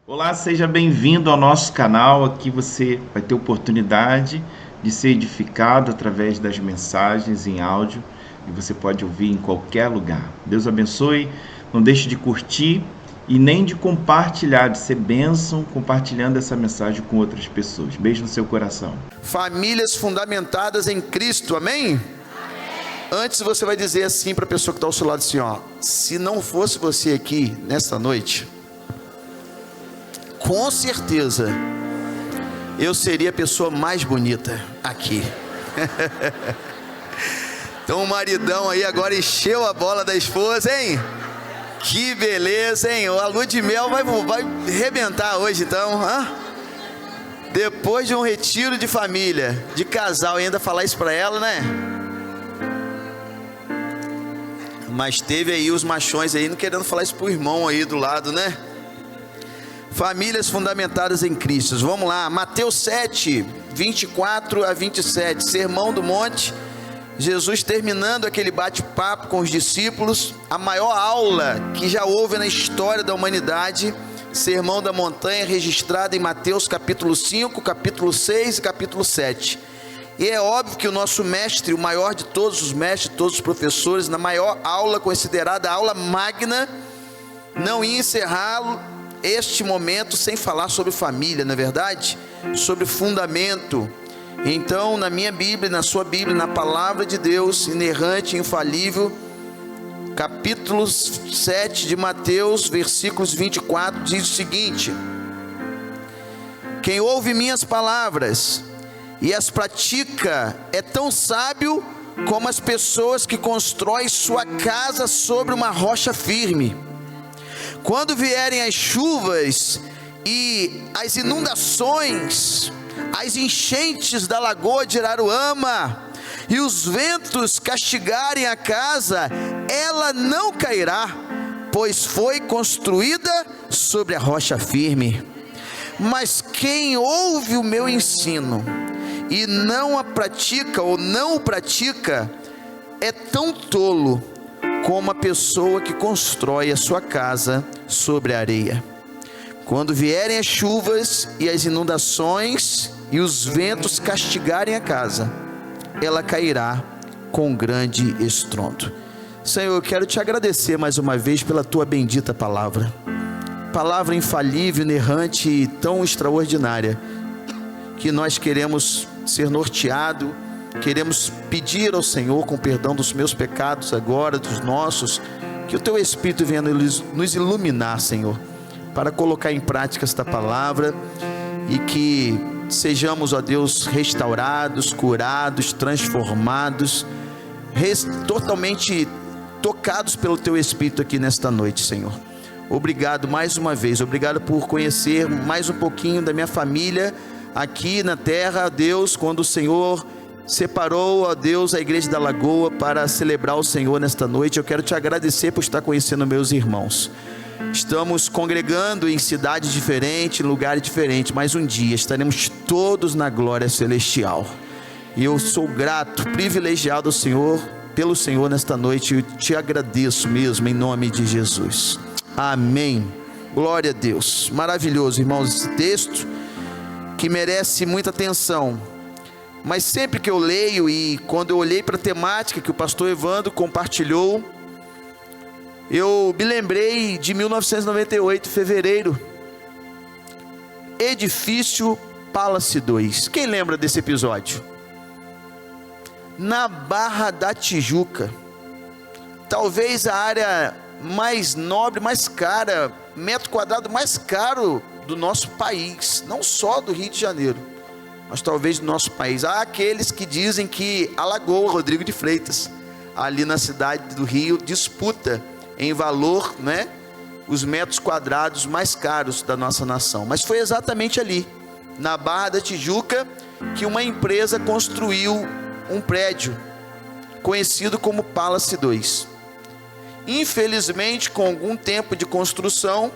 Olá, seja bem-vindo ao nosso canal. Aqui você vai ter oportunidade de ser edificado através das mensagens em áudio e você pode ouvir em qualquer lugar. Deus abençoe. Não deixe de curtir e nem de compartilhar, de ser bênção compartilhando essa mensagem com outras pessoas. Beijo no seu coração. Famílias fundamentadas em Cristo, amém? Antes você vai dizer assim para a pessoa que está ao seu lado assim, ó: se não fosse você aqui nesta noite, com certeza eu seria a pessoa mais bonita aqui. Então o maridão aí agora encheu a bola da esposa, hein? Que beleza, hein? A lua de mel vai arrebentar hoje então, hã? Depois de um retiro de família, de casal, ainda falar isso para ela, né? Mas teve aí os machões aí não querendo falar isso pro irmão aí do lado, né? Famílias fundamentadas em Cristo. Vamos lá, Mateus 7, 24 a 27, Sermão do Monte. Jesus terminando aquele bate-papo com os discípulos, a maior aula que já houve na história da humanidade. Sermão da Montanha, registrado em Mateus capítulo 5, capítulo 6 e capítulo 7. E é óbvio que o nosso mestre, o maior de todos os mestres, de todos os professores, na maior aula, considerada a aula magna, não ia encerrá-lo este momento sem falar sobre família, não é verdade? Sobre fundamento. Então, na minha Bíblia, na sua Bíblia, na palavra de Deus, inerrante, infalível, capítulo 7 de Mateus, versículos 24, diz o seguinte: quem ouve minhas palavras e as pratica é tão sábio como as pessoas que constroem sua casa sobre uma rocha firme. Quando vierem as chuvas e as inundações, as enchentes da lagoa de Araruama e os ventos castigarem a casa, ela não cairá, pois foi construída sobre a rocha firme. Mas quem ouve o meu ensino e não a pratica ou não o pratica é tão tolo como a pessoa que constrói a sua casa sobre a areia. Quando vierem as chuvas e as inundações e os ventos castigarem a casa, ela cairá com grande estrondo. Senhor, eu quero te agradecer mais uma vez pela tua bendita palavra, palavra infalível, inerrante e tão extraordinária, que nós queremos ser norteados. Queremos pedir ao Senhor, com perdão dos meus pecados agora, dos nossos, que o Teu Espírito venha nos iluminar, Senhor, para colocar em prática esta palavra e que sejamos, ó Deus, restaurados, curados, transformados, totalmente tocados pelo Teu Espírito aqui nesta noite, Senhor. Obrigado mais uma vez, obrigado por conhecer mais um pouquinho da minha família aqui na terra, Deus, quando o Senhor separou, ó Deus, a igreja da Lagoa para celebrar o Senhor nesta noite. Eu quero te agradecer por estar conhecendo meus irmãos. Estamos congregando em cidades diferentes, em lugares diferentes, mas um dia estaremos todos na glória celestial. E eu sou grato, privilegiado ao Senhor, pelo Senhor nesta noite. Eu te agradeço mesmo, em nome de Jesus. Amém. Glória a Deus. Maravilhoso, irmãos, esse texto que merece muita atenção. Mas sempre que eu leio e quando eu olhei para a temática que o pastor Evandro compartilhou, eu me lembrei de 1998, fevereiro, Edifício Palace 2. Quem lembra desse episódio? Na Barra da Tijuca, talvez a área mais nobre, mais cara, metro quadrado mais caro do nosso país, não só do Rio de Janeiro, mas talvez do nosso país. Há aqueles que dizem que a Lagoa Rodrigo de Freitas, ali na cidade do Rio, disputa em valor, né, os metros quadrados mais caros da nossa nação. Mas foi exatamente ali, na Barra da Tijuca, que uma empresa construiu um prédio conhecido como Palace 2. Infelizmente, com algum tempo de construção,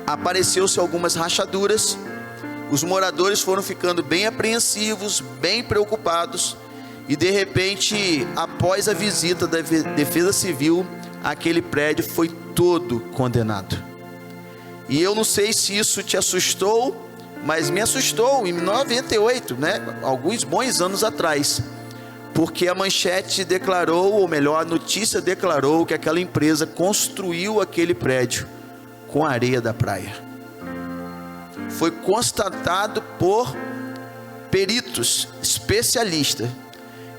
apareceu-se algumas rachaduras. Os moradores foram ficando bem apreensivos, bem preocupados, e de repente, após a visita da Defesa Civil, aquele prédio foi todo condenado. E eu não sei se isso te assustou, mas me assustou em 98, né? Alguns bons anos atrás. Porque a manchete declarou, ou melhor, a notícia declarou que aquela empresa construiu aquele prédio com areia da praia. Foi constatado por peritos, especialistas,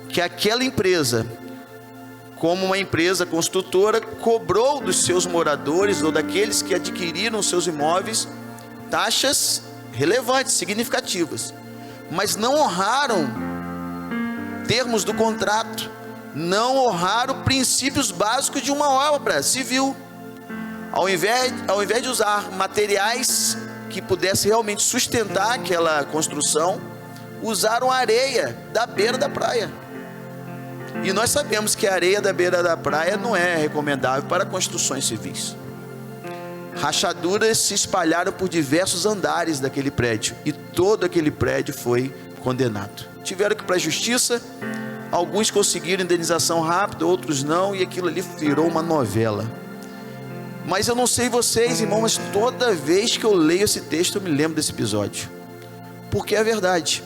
que aquela empresa, como uma empresa construtora, cobrou dos seus moradores ou daqueles que adquiriram seus imóveis taxas relevantes, significativas, mas não honraram termos do contrato, não honraram princípios básicos de uma obra civil. Ao invés de usar materiais que pudessem realmente sustentar aquela construção, usaram areia da beira da praia. E nós sabemos que a areia da beira da praia não é recomendável para construções civis. Rachaduras se espalharam por diversos andares daquele prédio, e todo aquele prédio foi condenado. Tiveram que ir para a justiça, alguns conseguiram indenização rápida, outros não, e aquilo ali virou uma novela. Mas eu não sei vocês, irmãos, mas toda vez que eu leio esse texto eu me lembro desse episódio, porque é a verdade.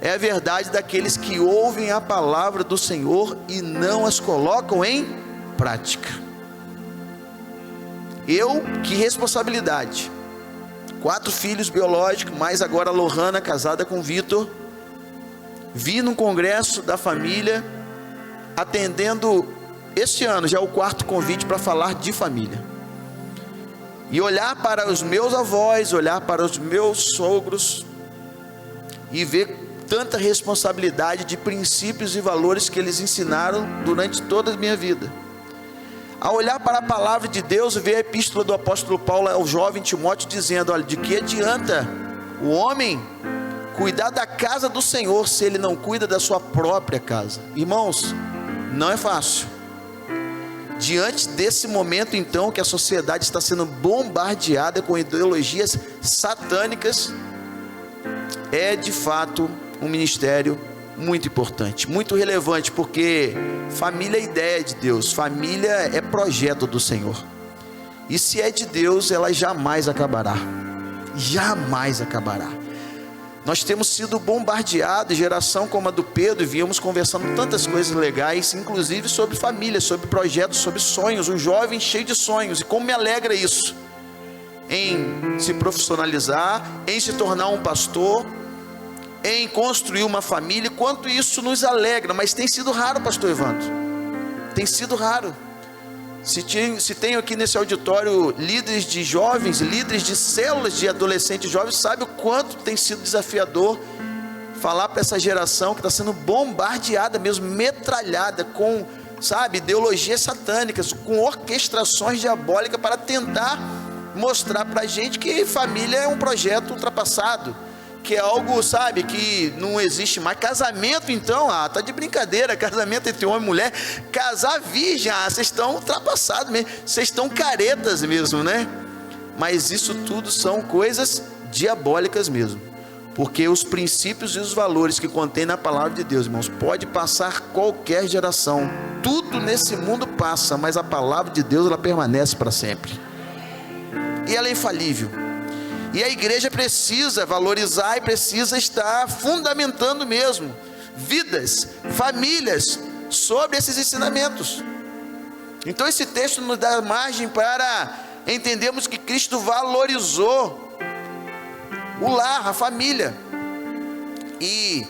É a verdade daqueles que ouvem a palavra do Senhor e não as colocam em prática. Que responsabilidade. 4 filhos biológicos, mais agora a Lohana, casada com o Vitor. Vi num congresso da família, atendendo este ano, já é o 4º convite para falar de família. E olhar para os meus avós, olhar para os meus sogros e ver tanta responsabilidade de princípios e valores que eles ensinaram durante toda a minha vida. Ao olhar para a palavra de Deus, ver a epístola do apóstolo Paulo ao jovem Timóteo dizendo: olha, de que adianta o homem cuidar da casa do Senhor se ele não cuida da sua própria casa? Irmãos, não é fácil. Diante desse momento então que a sociedade está sendo bombardeada com ideologias satânicas, é de fato um ministério muito importante, muito relevante, porque família é ideia de Deus, família é projeto do Senhor, e se é de Deus, ela jamais acabará, jamais acabará. Nós temos sido bombardeados, geração como a do Pedro, e viemos conversando tantas coisas legais, inclusive sobre família, sobre projetos, sobre sonhos, um jovem cheio de sonhos, e como me alegra isso, em se profissionalizar, em se tornar um pastor, em construir uma família, quanto isso nos alegra. Mas tem sido raro, pastor Evandro, tem sido raro. Se tem aqui nesse auditório líderes de jovens, líderes de células de adolescentes jovens, sabe o quanto tem sido desafiador falar para essa geração que está sendo bombardeada mesmo, metralhada com, sabe, ideologias satânicas, com orquestrações diabólicas para tentar mostrar para a gente que família é um projeto ultrapassado, que é algo, sabe, que não existe mais. Casamento então, tá de brincadeira, casamento entre homem e mulher, casar virgem, vocês estão ultrapassados mesmo, vocês estão caretas mesmo, né? Mas isso tudo são coisas diabólicas mesmo, porque os princípios e os valores que contém na palavra de Deus, irmãos, pode passar qualquer geração, tudo nesse mundo passa, mas a palavra de Deus, ela permanece para sempre, e ela é infalível. E a igreja precisa valorizar e precisa estar fundamentando mesmo vidas, famílias, sobre esses ensinamentos. Então esse texto nos dá margem para entendermos que Cristo valorizou o lar, a família, e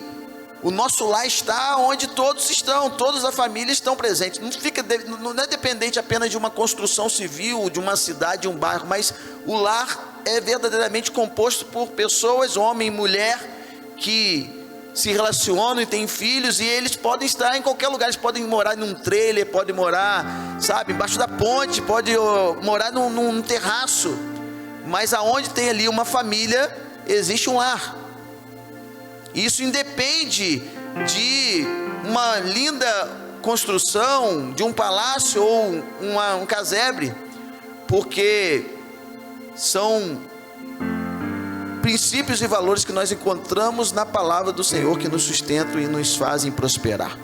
o nosso lar está onde todos estão, todas as famílias estão presentes. Não é dependente apenas de uma construção civil, de uma cidade, de um bairro, mas o lar é verdadeiramente composto por pessoas, homem e mulher, que se relacionam e têm filhos, e eles podem estar em qualquer lugar. Eles podem morar num trailer, podem morar, sabe, embaixo da ponte, podem morar num terraço, mas aonde tem ali uma família, existe um lar. Isso independe de uma linda construção, de um palácio ou um casebre, porque são princípios e valores que nós encontramos na palavra do Senhor, que nos sustentam e nos fazem prosperar.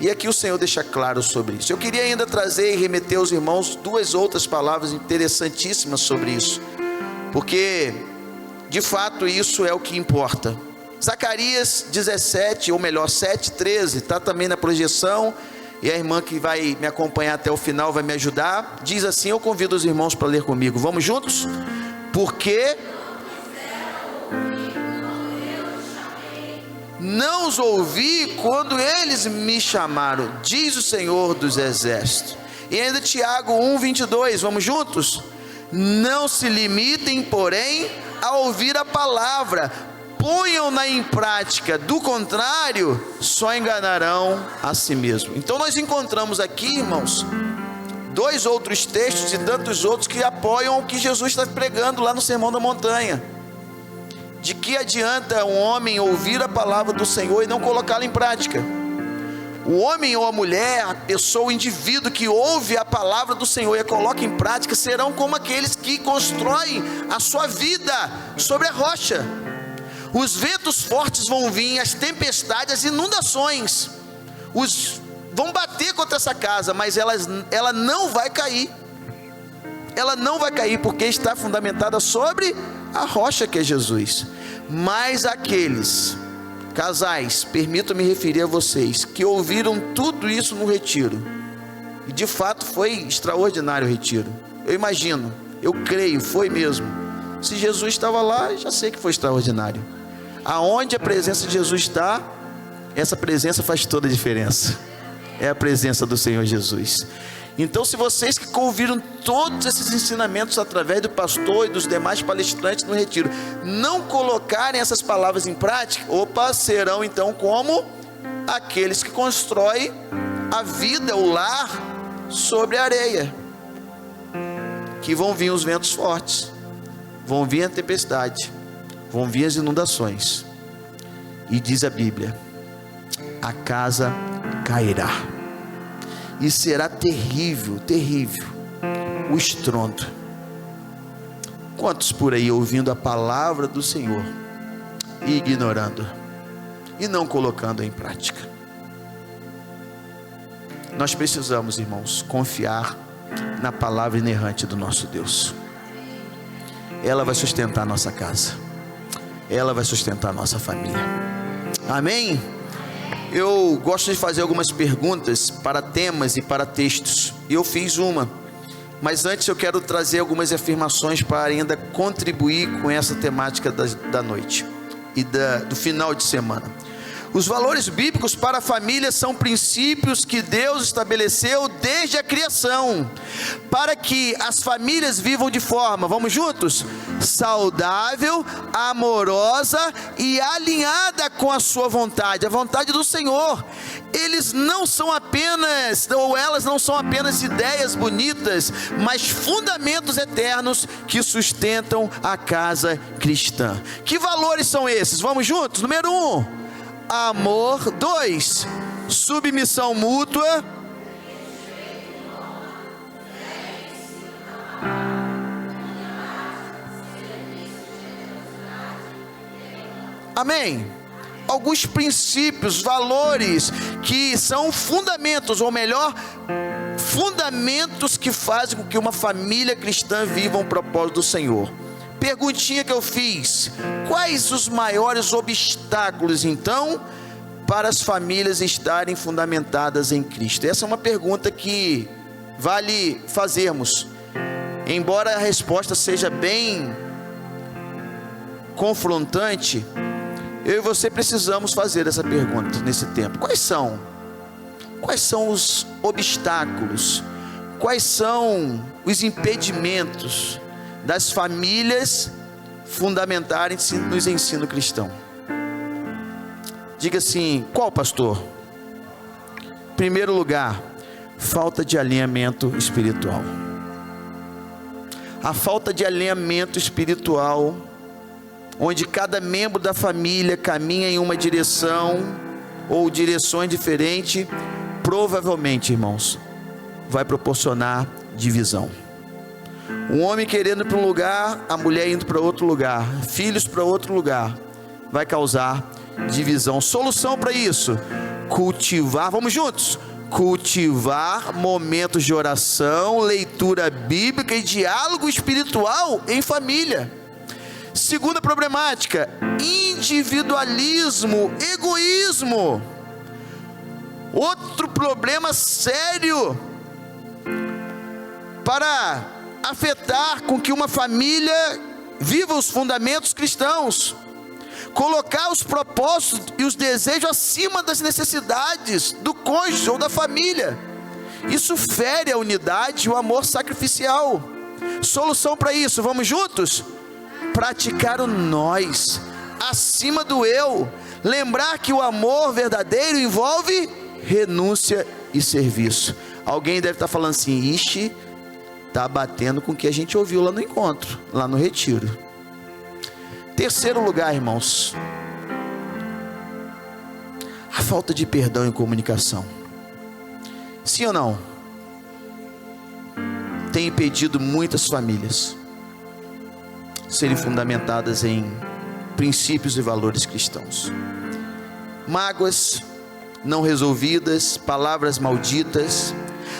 E aqui o Senhor deixa claro sobre isso. Eu queria ainda trazer e remeter aos irmãos duas outras palavras interessantíssimas sobre isso, porque de fato isso é o que importa. Zacarias 17, ou melhor 7:13, está também na projeção, e a irmã que vai me acompanhar até o final vai me ajudar. Diz assim, eu convido os irmãos para ler comigo, vamos juntos? Porque não os ouvi quando eles me chamaram, diz o Senhor dos Exércitos. E ainda Tiago 1:22, vamos juntos? Não se limitem, porém, a ouvir a palavra, ponham-na em prática, do contrário, só enganarão a si mesmo. Então nós encontramos aqui, irmãos, dois outros textos e tantos outros que apoiam o que Jesus está pregando lá no Sermão da Montanha. De que adianta um homem ouvir a palavra do Senhor e não colocá-la em prática? O homem ou a mulher, a pessoa, o indivíduo que ouve a palavra do Senhor e a coloca em prática, serão como aqueles que constroem a sua vida sobre a rocha. Os ventos fortes vão vir, as tempestades, as inundações, vão bater contra essa casa, mas ela não vai cair. Ela não vai cair, porque está fundamentada sobre a rocha que é Jesus. Mas aqueles casais, permitam-me referir a vocês, que ouviram tudo isso no retiro, e de fato foi extraordinário o retiro. Eu imagino, eu creio, foi mesmo. Se Jesus estava lá, já sei que foi extraordinário. Aonde a presença de Jesus está, essa presença faz toda a diferença. É a presença do Senhor Jesus. Então, se vocês que ouviram todos esses ensinamentos através do pastor e dos demais palestrantes no retiro, não colocarem essas palavras em prática, serão então como aqueles que constroem a vida, o lar, sobre a areia. Que vão vir os ventos fortes, vão vir a tempestade, vão vir as inundações, e diz a Bíblia, a casa cairá, e será terrível, terrível o estrondo. Quantos por aí ouvindo a palavra do Senhor e ignorando e não colocando em prática? Nós precisamos, irmãos, confiar na palavra inerrante do nosso Deus. Ela vai sustentar a nossa casa, ela vai sustentar a nossa família. Amém? Eu gosto de fazer algumas perguntas para temas e para textos, e eu fiz uma, mas antes eu quero trazer algumas afirmações para ainda contribuir com essa temática da noite e do final de semana. Os valores bíblicos para a família são princípios que Deus estabeleceu desde a criação, para que as famílias vivam de forma, vamos juntos? Saudável, amorosa e alinhada com a sua vontade, a vontade do Senhor. Eles não são apenas, ou elas não são apenas ideias bonitas, mas fundamentos eternos que sustentam a casa cristã. Que valores são esses? Vamos juntos? Número 1, amor. 2, submissão mútua. Amém? Alguns princípios, valores que são fundamentos, ou melhor, fundamentos que fazem com que uma família cristã viva um propósito do Senhor. Perguntinha que eu fiz: quais os maiores obstáculos então para as famílias estarem fundamentadas em Cristo? Essa é uma pergunta que vale fazermos, embora a resposta seja bem confrontante. Eu e você precisamos fazer essa pergunta nesse tempo. Quais são os obstáculos? Quais são os impedimentos das famílias fundamentarem-se nos ensinos cristãos? Diga assim: qual, pastor? Primeiro lugar, falta de alinhamento espiritual. A falta de alinhamento espiritual, onde cada membro da família caminha em uma direção ou direções diferentes, provavelmente, irmãos, vai proporcionar divisão. Um homem querendo ir para um lugar, a mulher indo para outro lugar, filhos para outro lugar, vai causar divisão. Solução para isso: cultivar, vamos juntos? Cultivar momentos de oração, leitura bíblica e diálogo espiritual em família. Segunda problemática: individualismo, egoísmo. Outro problema sério para afetar com que uma família viva os fundamentos cristãos. Colocar os propósitos e os desejos acima das necessidades do cônjuge ou da família. Isso fere a unidade e o amor sacrificial. Solução para isso, vamos juntos? Praticar o nós acima do eu. Lembrar que o amor verdadeiro envolve renúncia e serviço. Alguém deve estar falando assim: ixi, está batendo com o que a gente ouviu lá no encontro, lá no retiro. Terceiro lugar, irmãos, a falta de perdão e comunicação. Sim ou não? Tem impedido muitas famílias serem fundamentadas em princípios e valores cristãos. Mágoas não resolvidas, palavras malditas,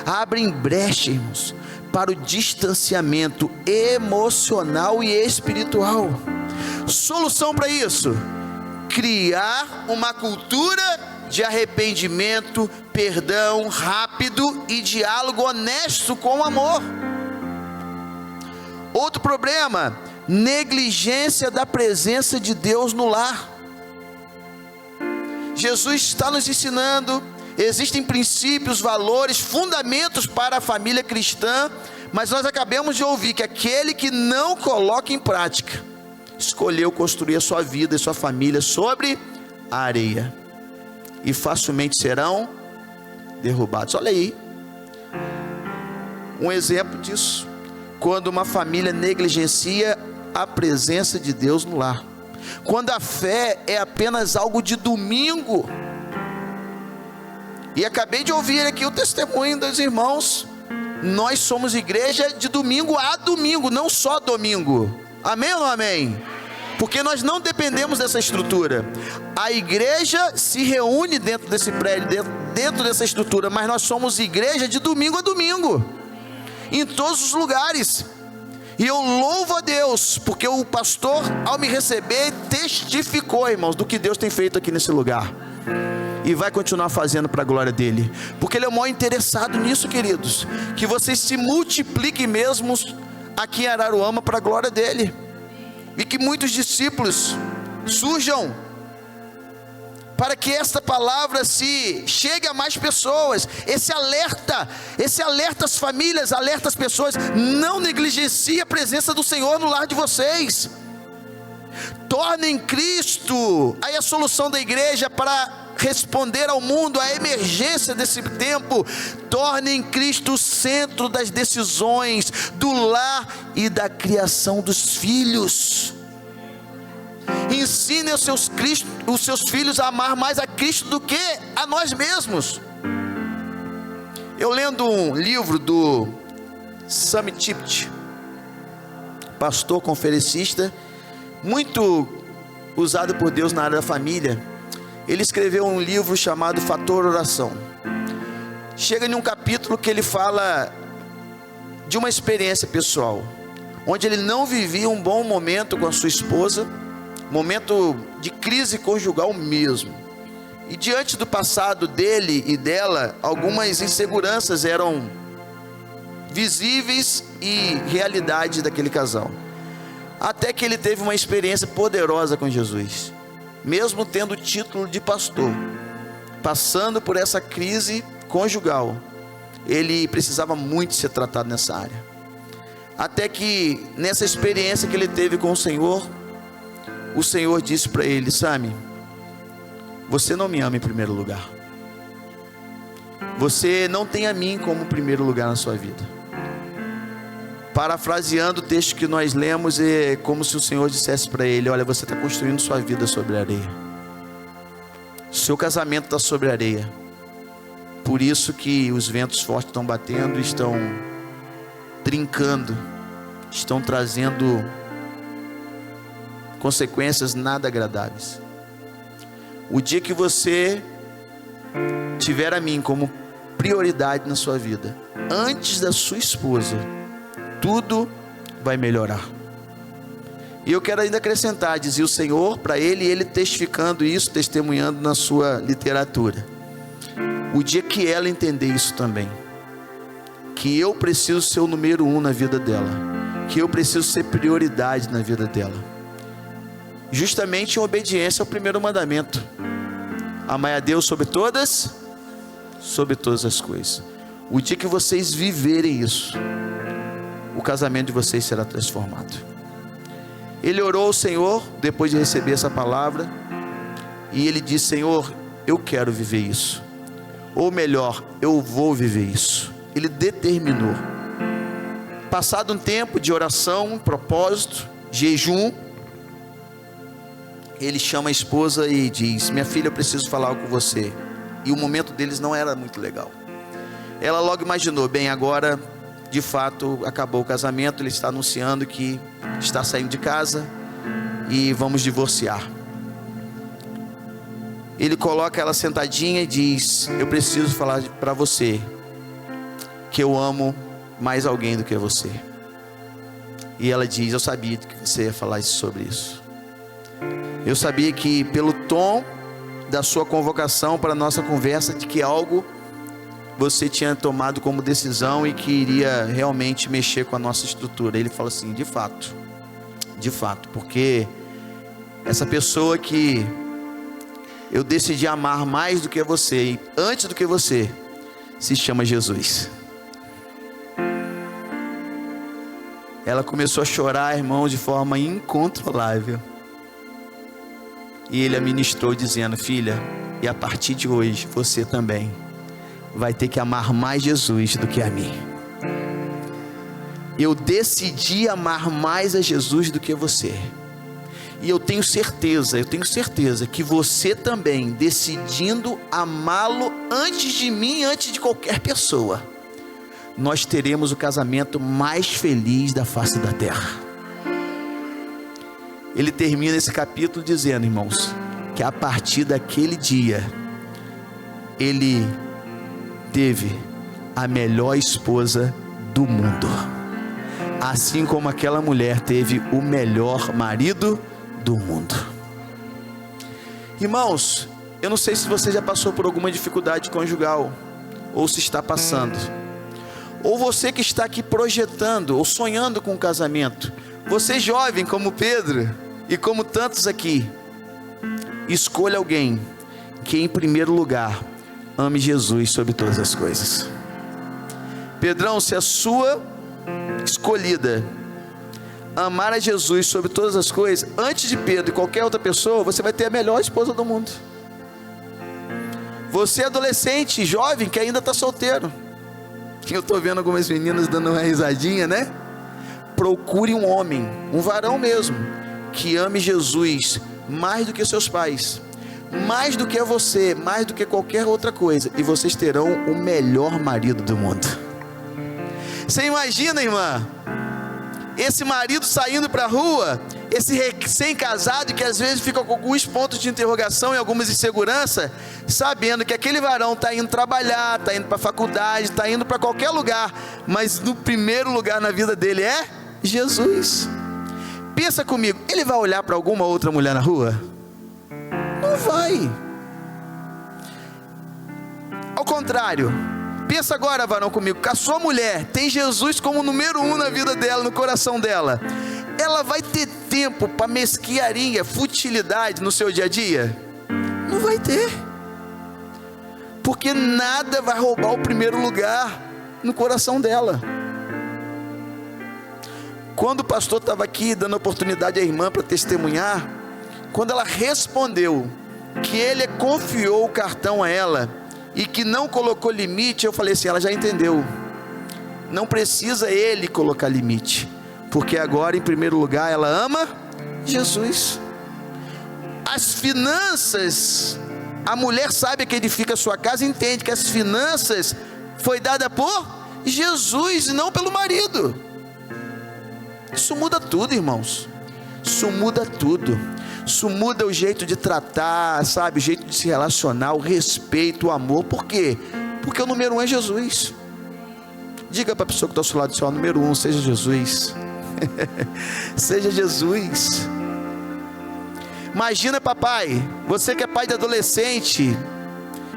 abrem brecha, irmãos, para o distanciamento emocional e espiritual. Solução para isso: criar uma cultura de arrependimento, perdão rápido e diálogo honesto com amor. Outro problema: negligência da presença de Deus no lar. Jesus está nos ensinando, existem princípios, valores, fundamentos para a família cristã, mas nós acabamos de ouvir que aquele que não coloca em prática, escolheu construir a sua vida e sua família sobre a areia, e facilmente serão derrubados. Olha aí, um exemplo disso, quando uma família negligencia a presença de Deus no lar, quando a fé é apenas algo de domingo. E acabei de ouvir aqui o testemunho dos irmãos. Nós somos igreja de domingo a domingo, não só domingo. Amém ou não amém? Porque nós não dependemos dessa estrutura. A igreja se reúne dentro desse prédio, dentro dessa estrutura, mas nós somos igreja de domingo a domingo, em todos os lugares. E eu louvo a Deus, porque o pastor, ao me receber, testificou, irmãos, do que Deus tem feito aqui nesse lugar, e vai continuar fazendo para a glória dele, porque ele é o maior interessado nisso, queridos, que vocês se multipliquem mesmo aqui em Araruama para a glória dele, e que muitos discípulos surjam, para que esta palavra se chegue a mais pessoas. Esse alerta as famílias, alerta as pessoas: não negligencie a presença do Senhor no lar de vocês. Tornem Cristo aí a solução da igreja para responder ao mundo, à emergência desse tempo. Tornem Cristo o centro das decisões, do lar e da criação dos filhos. Ensinem os seus filhos a amar mais a Cristo do que a nós mesmos. Eu lendo um livro do Sam Tipton, pastor conferencista, muito usado por Deus na área da família. Ele escreveu um livro chamado Fator Oração. Chega em um capítulo que ele fala de uma experiência pessoal, onde ele não vivia um bom momento com a sua esposa, momento de crise conjugal mesmo. E diante do passado dele e dela, algumas inseguranças eram visíveis e realidade daquele casal. Até que ele teve uma experiência poderosa com Jesus, mesmo tendo o título de pastor, passando por essa crise conjugal, ele precisava muito ser tratado nessa área. Até que nessa experiência que ele teve com o Senhor disse para ele: Sami, você não me ama em primeiro lugar, você não tem a mim como primeiro lugar na sua vida. Parafraseando o texto que nós lemos, é como se o Senhor dissesse para ele: olha, você está construindo sua vida sobre a areia, seu casamento está sobre a areia, por isso que os ventos fortes estão batendo, estão trincando, estão trazendo consequências nada agradáveis. O dia que você tiver a mim como prioridade na sua vida, antes da sua esposa, tudo vai melhorar. E eu quero ainda acrescentar, dizia o Senhor para ele, e ele testificando isso, testemunhando na sua literatura. O dia que ela entender isso também, que eu preciso ser o número 1 na vida dela, que eu preciso ser prioridade na vida dela, justamente em obediência ao primeiro mandamento: amai a Deus sobre todas as coisas. O dia que vocês viverem isso, o casamento de vocês será transformado. Ele orou ao Senhor depois de receber essa palavra, e ele disse: Senhor, eu quero viver isso, ou melhor, eu vou viver isso. Ele determinou. Passado um tempo de oração, propósito, jejum, ele chama a esposa e diz: minha filha, eu preciso falar algo com você. E o momento deles não era muito legal. Ela logo imaginou: bem, agora de fato acabou o casamento, ele está anunciando que está saindo de casa e vamos divorciar. Ele coloca ela sentadinha e diz: eu preciso falar para você que eu amo mais alguém do que você. E ela diz: eu sabia que você ia falar sobre isso. Eu sabia que pelo tom da sua convocação para a nossa conversa, de que algo você tinha tomado como decisão e que iria realmente mexer com a nossa estrutura. Ele fala assim: de fato, porque essa pessoa que eu decidi amar mais do que você e antes do que você, se chama Jesus. Ela começou a chorar, irmão, de forma incontrolável. E ele a ministrou dizendo: filha, e a partir de hoje você também vai ter que amar mais Jesus do que a mim. Eu decidi amar mais a Jesus do que você. E eu tenho certeza que você também, decidindo amá-lo antes de mim, antes de qualquer pessoa, nós teremos o casamento mais feliz da face da terra. Ele termina esse capítulo dizendo, irmãos, que a partir daquele dia, ele teve a melhor esposa do mundo, assim como aquela mulher teve o melhor marido do mundo. Irmãos, eu não sei se você já passou por alguma dificuldade conjugal, ou se está passando, ou você que está aqui projetando ou sonhando com um casamento. Você jovem como Pedro e como tantos aqui, escolha alguém que em primeiro lugar ame Jesus sobre todas as coisas. Pedrão, se a sua escolhida amar a Jesus sobre todas as coisas, antes de Pedro e qualquer outra pessoa, você vai ter a melhor esposa do mundo. Você adolescente, jovem, que ainda está solteiro, eu estou vendo algumas meninas dando uma risadinha, né? Procure um homem, um varão mesmo, que ame Jesus mais do que seus pais, mais do que você, mais do que qualquer outra coisa, e vocês terão o melhor marido do mundo. Você imagina, irmã, esse marido saindo para a rua, esse recém-casado que às vezes fica com alguns pontos de interrogação e algumas inseguranças, sabendo que aquele varão está indo trabalhar, está indo para a faculdade, está indo para qualquer lugar, mas no primeiro lugar na vida dele é Jesus. Pensa comigo, ele vai olhar para alguma outra mulher na rua? Não vai. Ao contrário, pensa agora, varão, comigo, que a sua mulher tem Jesus como número 1 na vida dela, no coração dela. Ela vai ter tempo para mesquiaria, futilidade no seu dia a dia? Não vai ter. Porque nada vai roubar o primeiro lugar no coração dela. Quando o pastor estava aqui dando oportunidade à irmã para testemunhar, quando ela respondeu que ele confiou o cartão a ela e que não colocou limite, eu falei assim: ela já entendeu, não precisa ele colocar limite, porque agora em primeiro lugar ela ama Jesus. As finanças, a mulher sábia que edifica a sua casa entende que as finanças foi dada por Jesus e não pelo marido. Isso muda tudo, irmãos. Isso muda tudo. Isso muda o jeito de tratar, sabe? O jeito de se relacionar, o respeito, o amor. Por quê? Porque o número 1 é Jesus. Diga para a pessoa que está ao seu lado, o número 1, seja Jesus. Seja Jesus. Imagina, papai, você que é pai de adolescente,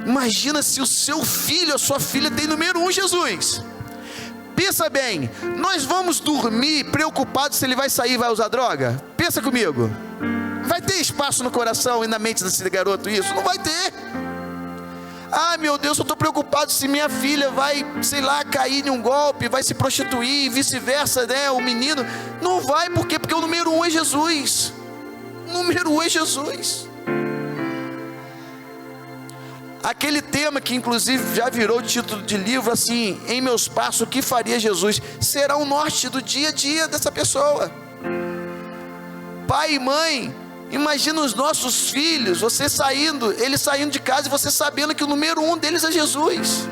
imagina se o seu filho, a sua filha tem número 1, Jesus. Pensa bem, nós vamos dormir preocupados se ele vai sair e vai usar droga? Pensa comigo. Vai ter espaço no coração e na mente desse garoto isso? Não vai ter. Ah, meu Deus, eu estou preocupado se minha filha vai, sei lá, cair em um golpe, vai se prostituir e vice-versa, né? O menino, não vai, por quê? Porque o número 1 é Jesus. O número 1 é Jesus. Aquele tema que inclusive já virou título de livro, assim, em meus passos, o que faria Jesus? Será o norte do dia a dia dessa pessoa. Pai e mãe, imagina os nossos filhos, você saindo, eles saindo de casa e você sabendo que o número 1 deles é Jesus.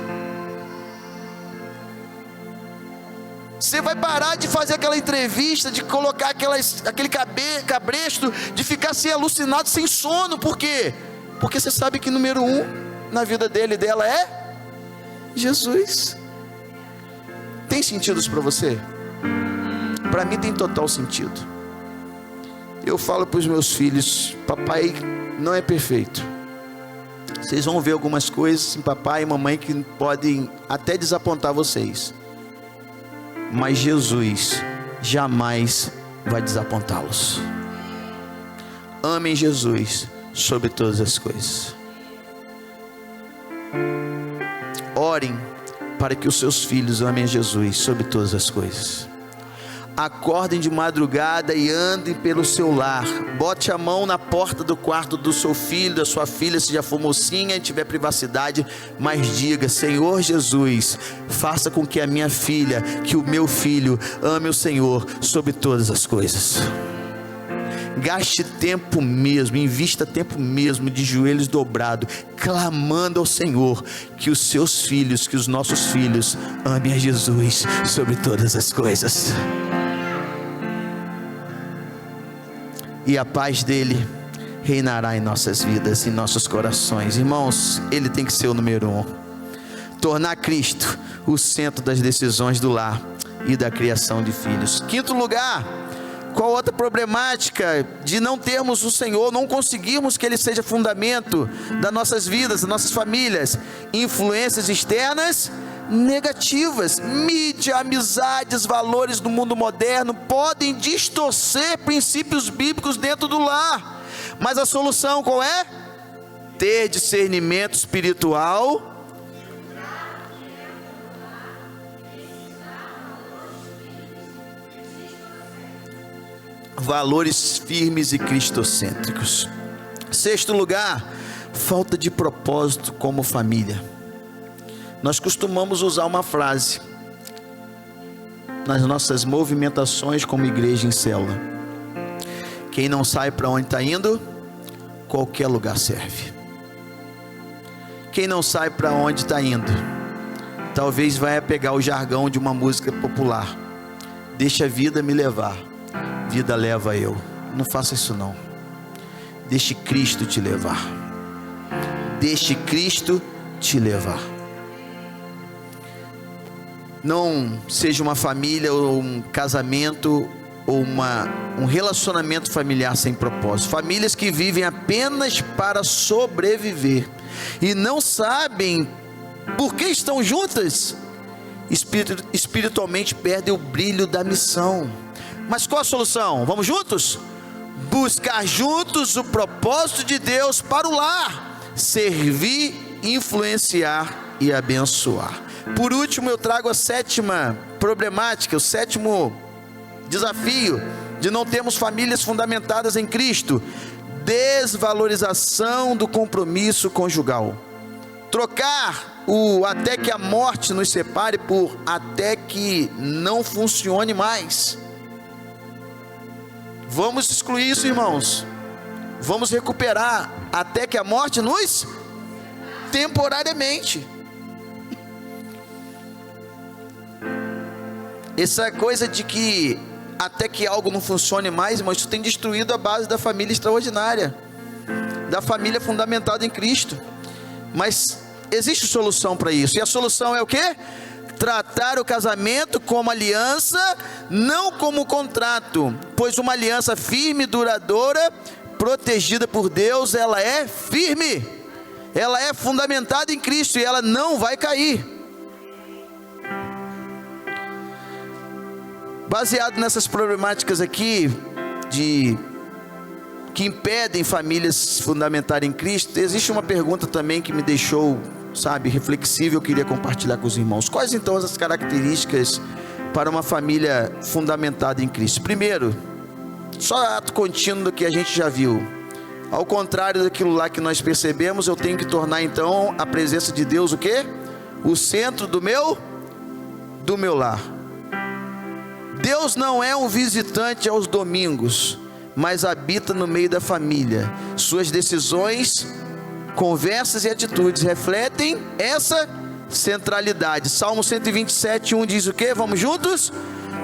Você vai parar de fazer aquela entrevista, de colocar aquele cabresto, de ficar assim alucinado, sem sono. Por quê? Porque você sabe que número 1 na vida dele e dela é Jesus. Tem sentido isso para você? Para mim tem total sentido. Eu falo para os meus filhos, papai não é perfeito. Vocês vão ver algumas coisas em papai e mamãe que podem até desapontar vocês, mas Jesus jamais vai desapontá-los. Amem Jesus sobre todas as coisas. Orem para que os seus filhos amem Jesus sobre todas as coisas. Acordem de madrugada e andem pelo seu lar. Bote a mão na porta do quarto do seu filho, da sua filha, se já for mocinha e tiver privacidade, mas diga: Senhor Jesus, faça com que a minha filha, que o meu filho ame o Senhor sobre todas as coisas. Gaste tempo mesmo, invista tempo mesmo de joelhos dobrados, clamando ao Senhor que os seus filhos, que os nossos filhos amem a Jesus sobre todas as coisas. E a paz dele reinará em nossas vidas, em nossos corações. Irmãos, ele tem que ser o número 1. Tornar Cristo o centro das decisões do lar e da criação de filhos. Quinto lugar, qual outra problemática de não termos o Senhor, não conseguirmos que Ele seja fundamento das nossas vidas, das nossas famílias? Influências externas negativas. Mídia, amizades, valores do mundo moderno podem distorcer princípios bíblicos dentro do lar. Mas a solução qual é? Ter discernimento espiritual. Valores firmes e cristocêntricos. Sexto lugar, falta de propósito como família. Nós costumamos usar uma frase nas nossas movimentações como igreja em célula: quem não sabe para onde está indo, qualquer lugar serve. Quem não sabe para onde está indo, talvez vai pegar o jargão de uma música popular: deixa a vida me levar, vida leva eu. Não faça isso não. Deixe Cristo te levar. Deixe Cristo te levar. Não seja uma família ou um casamento ou um relacionamento familiar sem propósito. Famílias que vivem apenas para sobreviver e não sabem por que estão juntas, espiritualmente perdem o brilho da missão. Mas qual a solução? Vamos juntos? Buscar juntos o propósito de Deus para o lar, servir, influenciar e abençoar. Por último, eu trago a sétima problemática, o sétimo desafio de não termos famílias fundamentadas em Cristo: desvalorização do compromisso conjugal. Trocar o até que a morte nos separe por até que não funcione mais. Vamos excluir isso, irmãos. Vamos recuperar até que a morte nos temporariamente. Essa coisa de que até que algo não funcione mais, mas isso tem destruído a base da família extraordinária, da família fundamentada em Cristo. Mas existe solução para isso, e a solução é o quê? Tratar o casamento como aliança, não como contrato, pois uma aliança firme e duradoura, protegida por Deus, ela é firme, ela é fundamentada em Cristo e ela não vai cair. Baseado nessas problemáticas aqui, que impedem famílias fundamentarem em Cristo, existe uma pergunta também que me deixou, reflexível, eu queria compartilhar com os irmãos. Quais então as características para uma família fundamentada em Cristo? Primeiro, só ato contínuo do que a gente já viu. Ao contrário daquilo lá que nós percebemos, eu tenho que tornar então a presença de Deus o quê? O centro do meu lar. Deus não é um visitante aos domingos, mas habita no meio da família. Suas decisões, conversas e atitudes refletem essa centralidade. Salmo 127:1 diz o quê? Vamos juntos?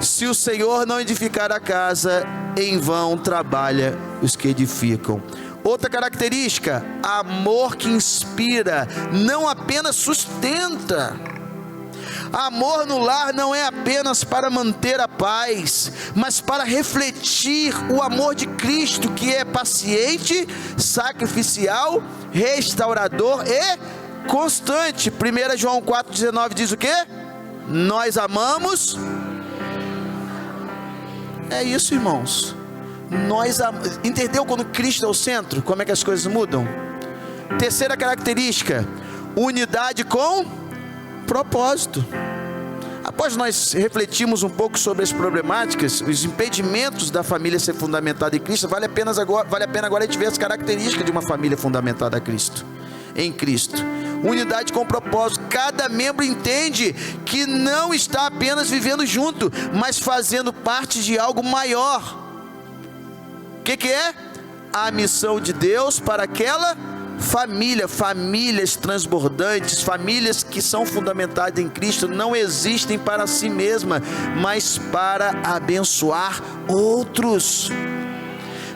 Se o Senhor não edificar a casa, em vão trabalha os que edificam. Outra característica, amor que inspira, não apenas sustenta. Amor no lar não é apenas para manter a paz, mas para refletir o amor de Cristo, que é paciente, sacrificial, restaurador e constante. 1 João 4,19 diz o quê? Nós amamos. É isso, irmãos. Entendeu quando Cristo é o centro? Como é que as coisas mudam? Terceira característica, unidade com propósito. Após nós refletirmos um pouco sobre as problemáticas, os impedimentos da família ser fundamentada em Cristo, vale a pena agora a gente ver as características de uma família fundamentada em Cristo. Unidade com propósito. Cada membro entende que não está apenas vivendo junto, mas fazendo parte de algo maior. O que é? A missão de Deus para aquela família. Famílias transbordantes, famílias que são fundamentadas em Cristo, não existem para si mesma, mas para abençoar outros.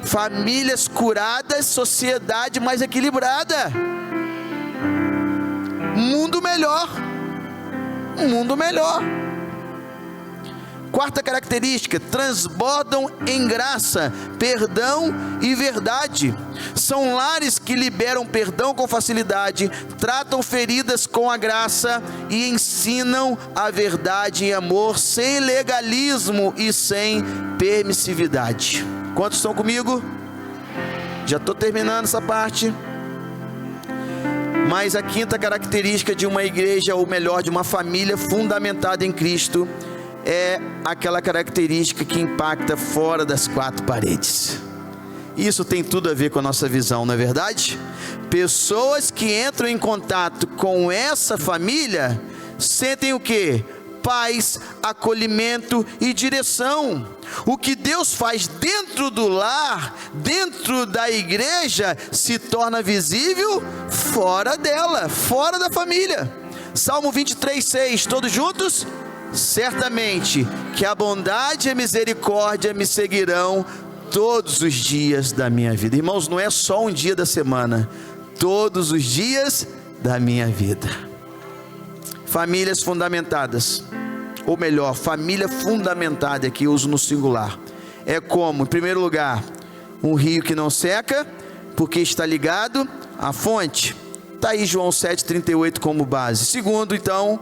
Famílias curadas, sociedade mais equilibrada, mundo melhor. Quarta característica, transbordam em graça, perdão e verdade. São lares que liberam perdão com facilidade, tratam feridas com a graça e ensinam a verdade em amor, sem legalismo e sem permissividade. Quantos estão comigo? Já estou terminando essa parte. Mas a quinta característica de uma igreja, ou melhor, de uma família fundamentada em Cristo, é aquela característica que impacta fora das quatro paredes. Isso tem tudo a ver com a nossa visão, não é verdade? Pessoas que entram em contato com essa família sentem o quê? Paz, acolhimento e direção. O que Deus faz dentro do lar, dentro da igreja, se torna visível fora dela, fora da família. Salmo 23:6, todos juntos? Certamente que a bondade e a misericórdia me seguirão todos os dias da minha vida. Irmãos, não é só um dia da semana, todos os dias da minha vida. Famílias fundamentadas, ou melhor, família fundamentada, que eu uso no singular, é como, em primeiro lugar, um rio que não seca, porque está ligado à fonte. Está aí João 7,38 como base. Segundo, então,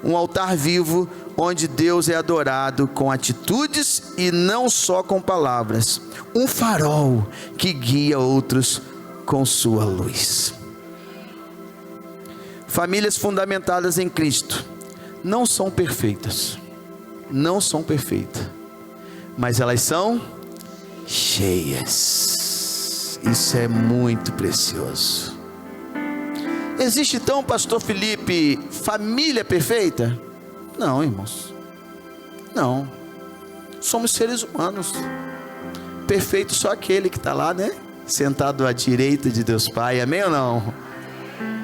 um altar vivo, onde Deus é adorado com atitudes e não só com palavras. Um farol que guia outros com sua luz. Famílias fundamentadas em Cristo não são perfeitas, mas elas são cheias. Isso é muito precioso. Existe então, pastor Felipe, família perfeita? Não, irmãos, não. Somos seres humanos. Perfeito só aquele que está lá, né? Sentado à direita de Deus Pai, amém ou não?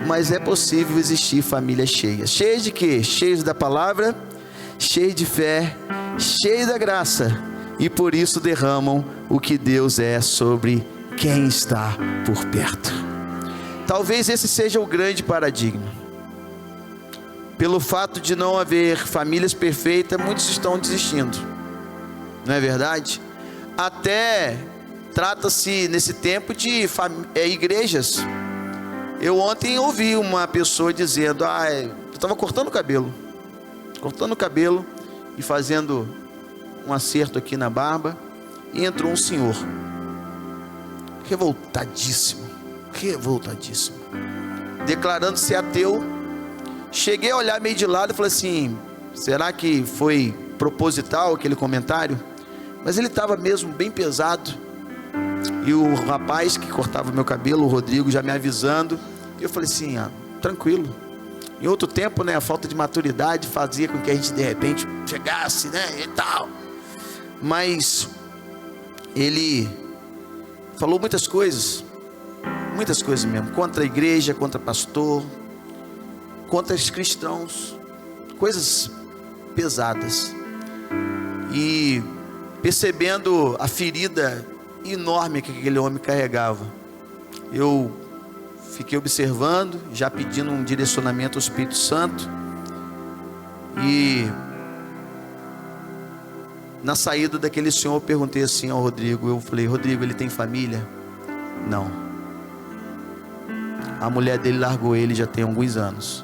Mas é possível existir famílias cheias. Cheias de quê? Cheias da palavra, cheias de fé, cheias da graça e por isso derramam o que Deus é sobre quem está por perto. Talvez esse seja o grande paradigma. Pelo fato de não haver famílias perfeitas, muitos estão desistindo, não é verdade? Até trata-se nesse tempo de igrejas. Eu ontem ouvi uma pessoa dizendo: eu estava cortando o cabelo e fazendo um acerto aqui na barba, e entrou um senhor revoltadíssimo, declarando-se ateu. Cheguei a olhar meio de lado e falei assim: será que foi proposital aquele comentário? Mas ele estava mesmo bem pesado, e o rapaz que cortava meu cabelo, o Rodrigo, já me avisando. Eu falei assim: tranquilo. Em outro tempo, né, a falta de maturidade fazia com que a gente de repente chegasse, né, e tal. Mas ele falou muitas coisas mesmo, contra a igreja, contra pastor, contra os cristãos, coisas pesadas. E percebendo a ferida enorme que aquele homem carregava, eu fiquei observando, já pedindo um direcionamento ao Espírito Santo. E na saída daquele senhor, eu perguntei assim ao Rodrigo, eu falei: Rodrigo, ele tem família? Não. A mulher dele largou ele já tem alguns anos.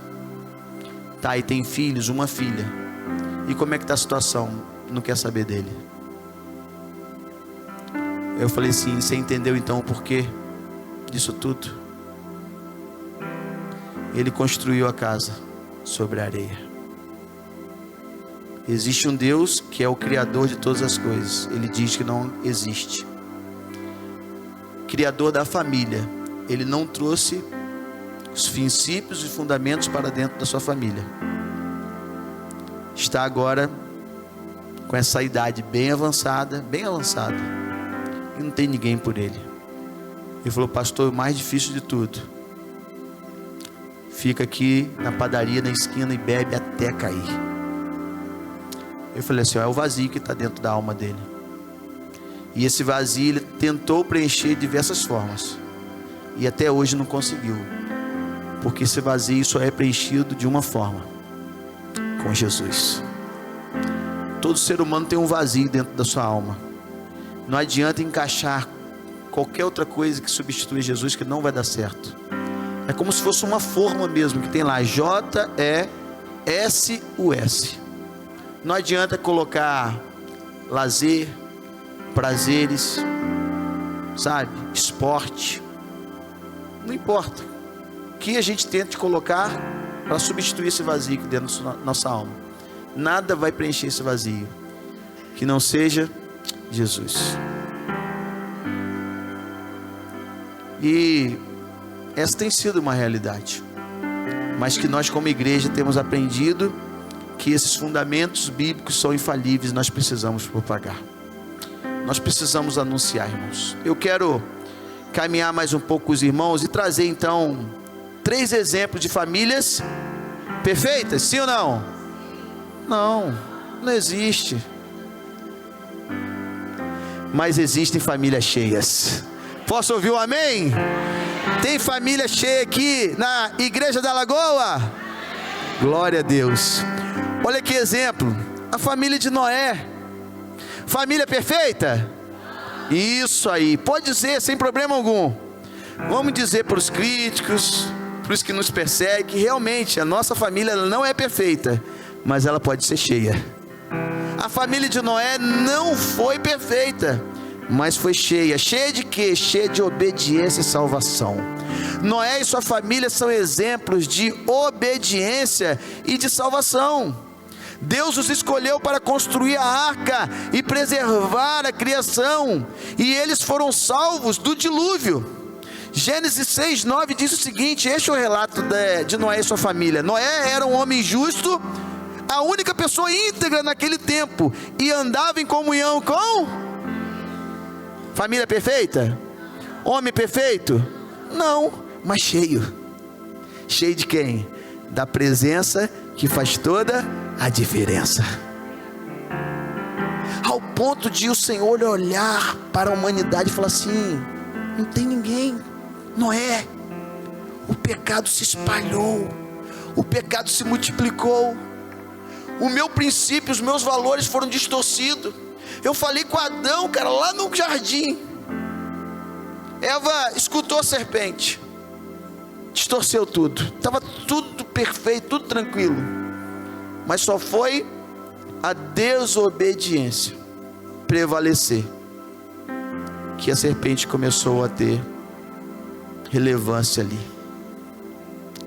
Tá, e tem filhos, uma filha. E como é que está a situação? Não quer saber dele. Eu falei assim: você entendeu então o porquê disso tudo? Ele construiu a casa sobre a areia. Existe um Deus que é o Criador de todas as coisas. Ele diz que não existe. Criador da família. Ele não trouxe os princípios e fundamentos para dentro da sua família. Está agora com essa idade bem avançada, e não tem ninguém por ele. Ele falou: pastor, o mais difícil de tudo, fica aqui na padaria, na esquina, e bebe até cair. Eu falei assim: é o vazio que está dentro da alma dele. E esse vazio ele tentou preencher de diversas formas, e até hoje não conseguiu. Porque esse vazio só é preenchido de uma forma: com Jesus. Todo ser humano tem um vazio dentro da sua alma. Não adianta encaixar qualquer outra coisa que substitui Jesus, que não vai dar certo. É como se fosse uma forma mesmo, que tem lá JESUS. Não adianta colocar lazer, prazeres, sabe, esporte. Não importa o que a gente tente colocar para substituir esse vazio que dentro da nossa alma. Nada vai preencher esse vazio que não seja Jesus. E essa tem sido uma realidade, mas que nós como igreja temos aprendido que esses fundamentos bíblicos são infalíveis. Nós precisamos propagar, nós precisamos anunciar, irmãos. Eu quero caminhar mais um pouco com os irmãos e trazer então 3 exemplos de famílias perfeitas. Sim ou não? Não existe. Mas existem famílias cheias. Posso ouvir um amém? Tem família cheia aqui na Igreja da Lagoa? Glória a Deus. Olha que exemplo, a família de Noé. Família perfeita? Isso aí, pode dizer sem problema algum. Vamos dizer para os críticos, para os que nos perseguem, que realmente a nossa família ela não é perfeita, mas ela pode ser cheia. A família de Noé não foi perfeita, mas foi cheia. Cheia de quê? Cheia de obediência e salvação. Noé e sua família são exemplos de obediência e de salvação. Deus os escolheu para construir a arca e preservar a criação, e eles foram salvos do dilúvio. Gênesis 6:9 diz o seguinte: este é o relato de Noé e sua família. Noé era um homem justo, a única pessoa íntegra naquele tempo, e andava em comunhão com... Família perfeita? Homem perfeito? Não, mas cheio. Cheio de quem? Da presença que faz toda a diferença. ao ponto de o Senhor olhar para a humanidade e falar assim: não tem ninguém. Noé, o pecado se espalhou, o pecado se multiplicou, o meu princípio, os meus valores foram distorcidos. Eu falei com Adão, cara, lá no jardim. Eva escutou a serpente, distorceu tudo, estava tudo perfeito, tudo tranquilo, mas só foi a desobediência prevalecer que a serpente começou a ter relevância ali.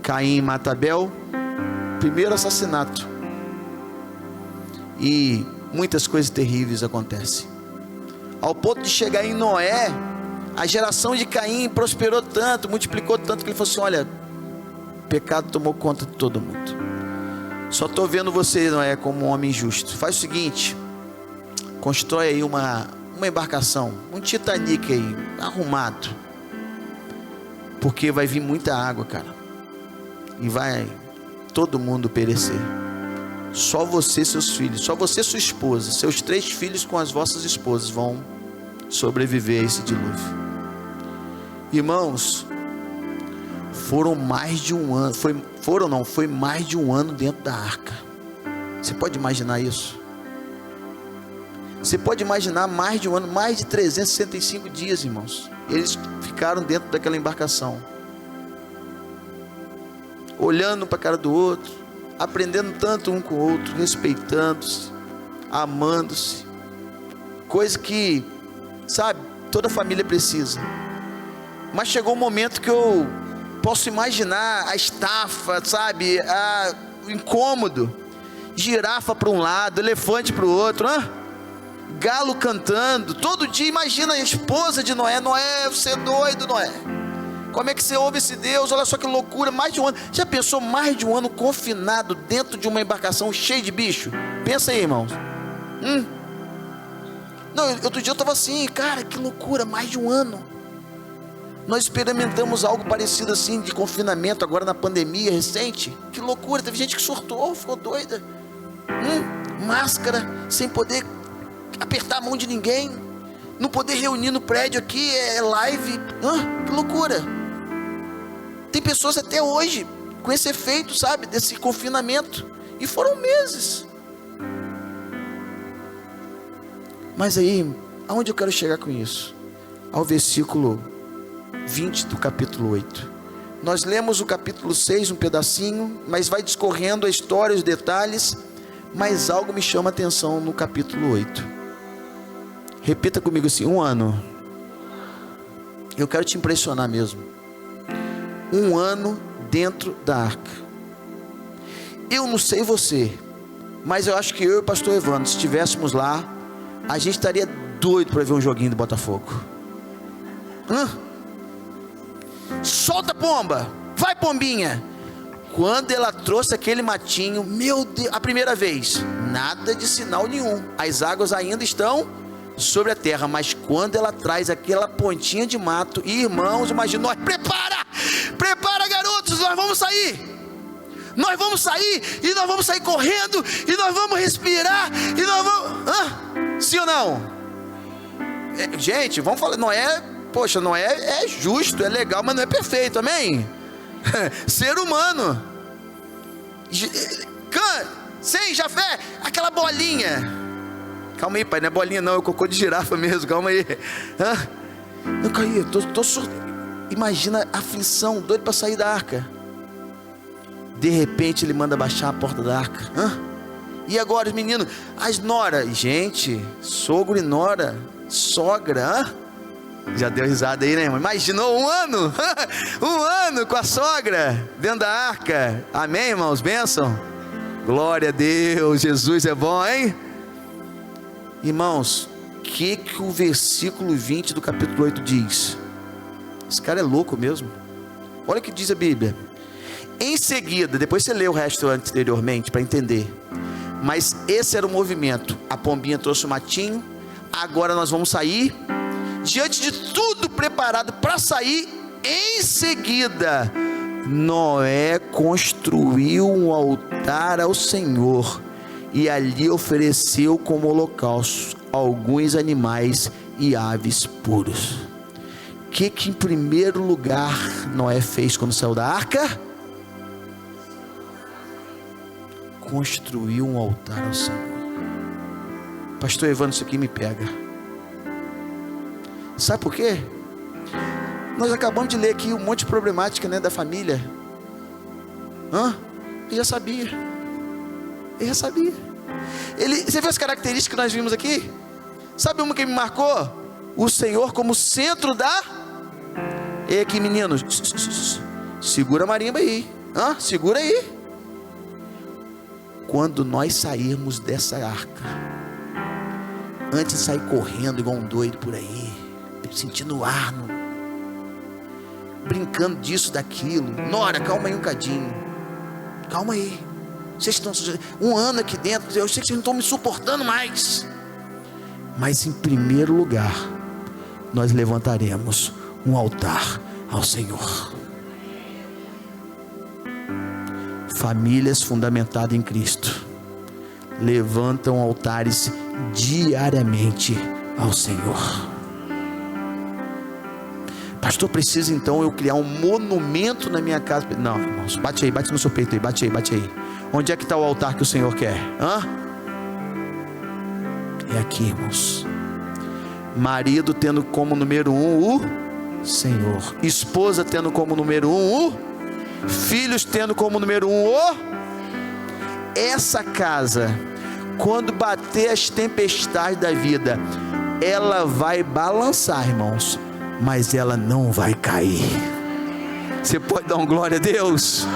Caim mata Abel, primeiro assassinato, e muitas coisas terríveis acontecem, ao ponto de chegar em Noé. A geração de Caim prosperou tanto, multiplicou tanto, que ele falou assim: olha, o pecado tomou conta de todo mundo. Só estou vendo você, Noé, como um homem justo. Faz o seguinte, constrói aí uma embarcação, um Titanic aí, arrumado, porque vai vir muita água, cara, e vai todo mundo perecer. Só você e seus filhos, só você e sua esposa, seus 3 filhos com as vossas esposas vão sobreviver a esse dilúvio. Irmãos, foi mais de um ano dentro da arca. Você pode imaginar isso? Você pode imaginar mais de um ano, mais de 365 dias, irmãos. Eles ficaram dentro daquela embarcação, olhando para a cara do outro, aprendendo tanto um com o outro, respeitando-se, amando-se, coisa que, sabe, toda família precisa. Mas chegou um momento que eu posso imaginar a estafa, sabe, o incômodo, girafa para um lado, elefante para o outro, galo cantando, todo dia. Imagina a esposa de Noé: Noé, você é doido, Noé, como é que você ouve esse Deus? Olha só que loucura, mais de um ano. Já pensou mais de um ano confinado dentro de uma embarcação cheia de bicho? Pensa aí, irmãos. Não, outro dia eu estava assim, cara, que loucura, mais de um ano. Nós experimentamos algo parecido assim, de confinamento, agora na pandemia recente. Que loucura, teve gente que surtou, ficou doida. Máscara, sem poder apertar a mão de ninguém, não poder reunir no prédio aqui, é live. Que loucura. Tem pessoas até hoje com esse efeito, sabe, desse confinamento, e foram meses. Mas aí, aonde eu quero chegar com isso? Ao versículo 20 do capítulo 8. Nós lemos o capítulo 6, um pedacinho, mas vai discorrendo a história, os detalhes, mas algo me chama a atenção no capítulo 8. Repita comigo assim: um ano. Eu quero te impressionar mesmo. Um ano dentro da arca. Eu não sei você, mas eu acho que eu e o pastor Evandro, se estivéssemos lá, a gente estaria doido para ver um joguinho do Botafogo. Solta, pomba, vai, pombinha. Quando ela trouxe aquele matinho, meu Deus, a primeira vez, nada de sinal nenhum, as águas ainda estão sobre a terra, mas quando ela traz aquela pontinha de mato, irmãos, imagina, nós, prepara garotos, nós vamos sair, e nós vamos sair correndo, e nós vamos respirar, e nós vamos, sim ou não? Gente, vamos falar, Noé, poxa, Noé é justo, é legal, mas não é perfeito, amém? Ser humano. Sem Jafé, aquela bolinha. Calma aí, pai, não é bolinha não, é cocô de girafa mesmo, calma aí. Não caiu, tô surdo. Imagina a aflição, doido para sair da arca. De repente ele manda baixar a porta da arca. E agora os meninos, as noras, gente, sogro e nora, sogra, já deu risada aí, né, irmão? Imaginou um ano? Um ano com a sogra dentro da arca. Amém, irmãos? Bênção. Glória a Deus. Jesus é bom, hein? Irmãos, o que o versículo 20 do capítulo 8 diz? Esse cara é louco mesmo. Olha o que diz a Bíblia. Em seguida, depois você lê o resto anteriormente para entender, mas esse era o movimento. A pombinha trouxe o matinho. Agora nós vamos sair. Diante de tudo preparado para sair, em seguida, Noé construiu um altar ao Senhor e ali ofereceu como holocausto alguns animais e aves puros. O que em primeiro lugar Noé fez quando saiu da arca? Construiu um altar ao Senhor. Pastor Evandro, isso aqui me pega. Sabe por quê? Nós acabamos de ler aqui um monte de problemática, né, da família. Ele já sabia. Você viu as características que nós vimos aqui? Sabe uma que me marcou? O Senhor como centro da... E aqui, meninos, segura a marimba aí. Segura aí. Quando nós sairmos dessa arca, antes de sair correndo igual um doido por aí, sentindo o ar, brincando disso, daquilo. Nora, calma aí um cadinho. Calma aí. Vocês estão um ano aqui dentro, eu sei que vocês não estão me suportando mais. Mas em primeiro lugar, nós levantaremos um altar ao Senhor. Famílias fundamentadas em Cristo levantam altares diariamente ao Senhor. Pastor, precisa então eu criar um monumento na minha casa? Não, irmãos, bate no seu peito aí, bate aí. Onde é que está o altar que o Senhor quer? É aqui, irmãos. Marido tendo como número 1 o Senhor. Esposa tendo como número 1 o... Filhos tendo como número 1 o... Essa casa, quando bater as tempestades da vida, ela vai balançar, irmãos, mas ela não vai cair. Você pode dar um glória a Deus?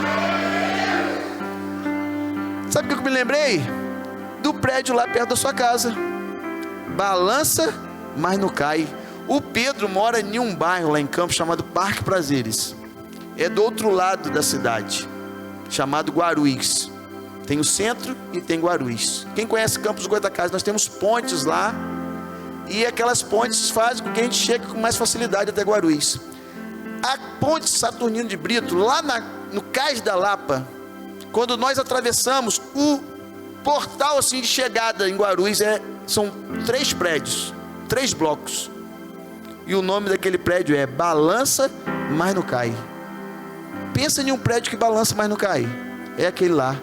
Sabe o que eu me lembrei? Do prédio lá perto da sua casa. Balança, mas não cai. O Pedro mora em um bairro lá em Campos chamado Parque Prazeres. É do outro lado da cidade, chamado Guarulhos. Tem o centro e tem Guarulhos. Quem conhece Campos do Goitacazes, nós temos pontes lá. E aquelas pontes fazem com que a gente chegue com mais facilidade até Guarulhos. A ponte Saturnino de Brito, lá no Cais da Lapa, quando nós atravessamos o portal assim de chegada em Guarulhos, são 3 prédios, 3 blocos. E o nome daquele prédio é Balança, mas não cai. Pensa em um prédio que balança, mas não cai. É aquele lá.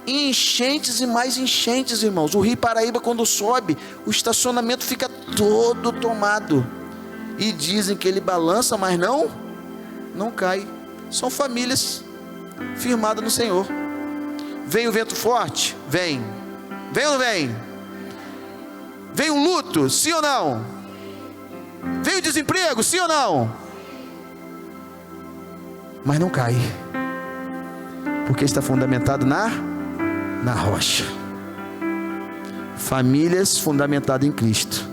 Enchentes e mais enchentes, irmãos. O Rio Paraíba, quando sobe, o estacionamento fica todo tomado. E dizem que ele balança, mas não cai. São famílias firmadas no Senhor. Vem o vento forte? Vem. Vem ou não vem? Vem o luto? Sim ou não? Vem o desemprego? Sim ou não? Mas não cai. Porque está fundamentado na rocha. Famílias fundamentadas em Cristo,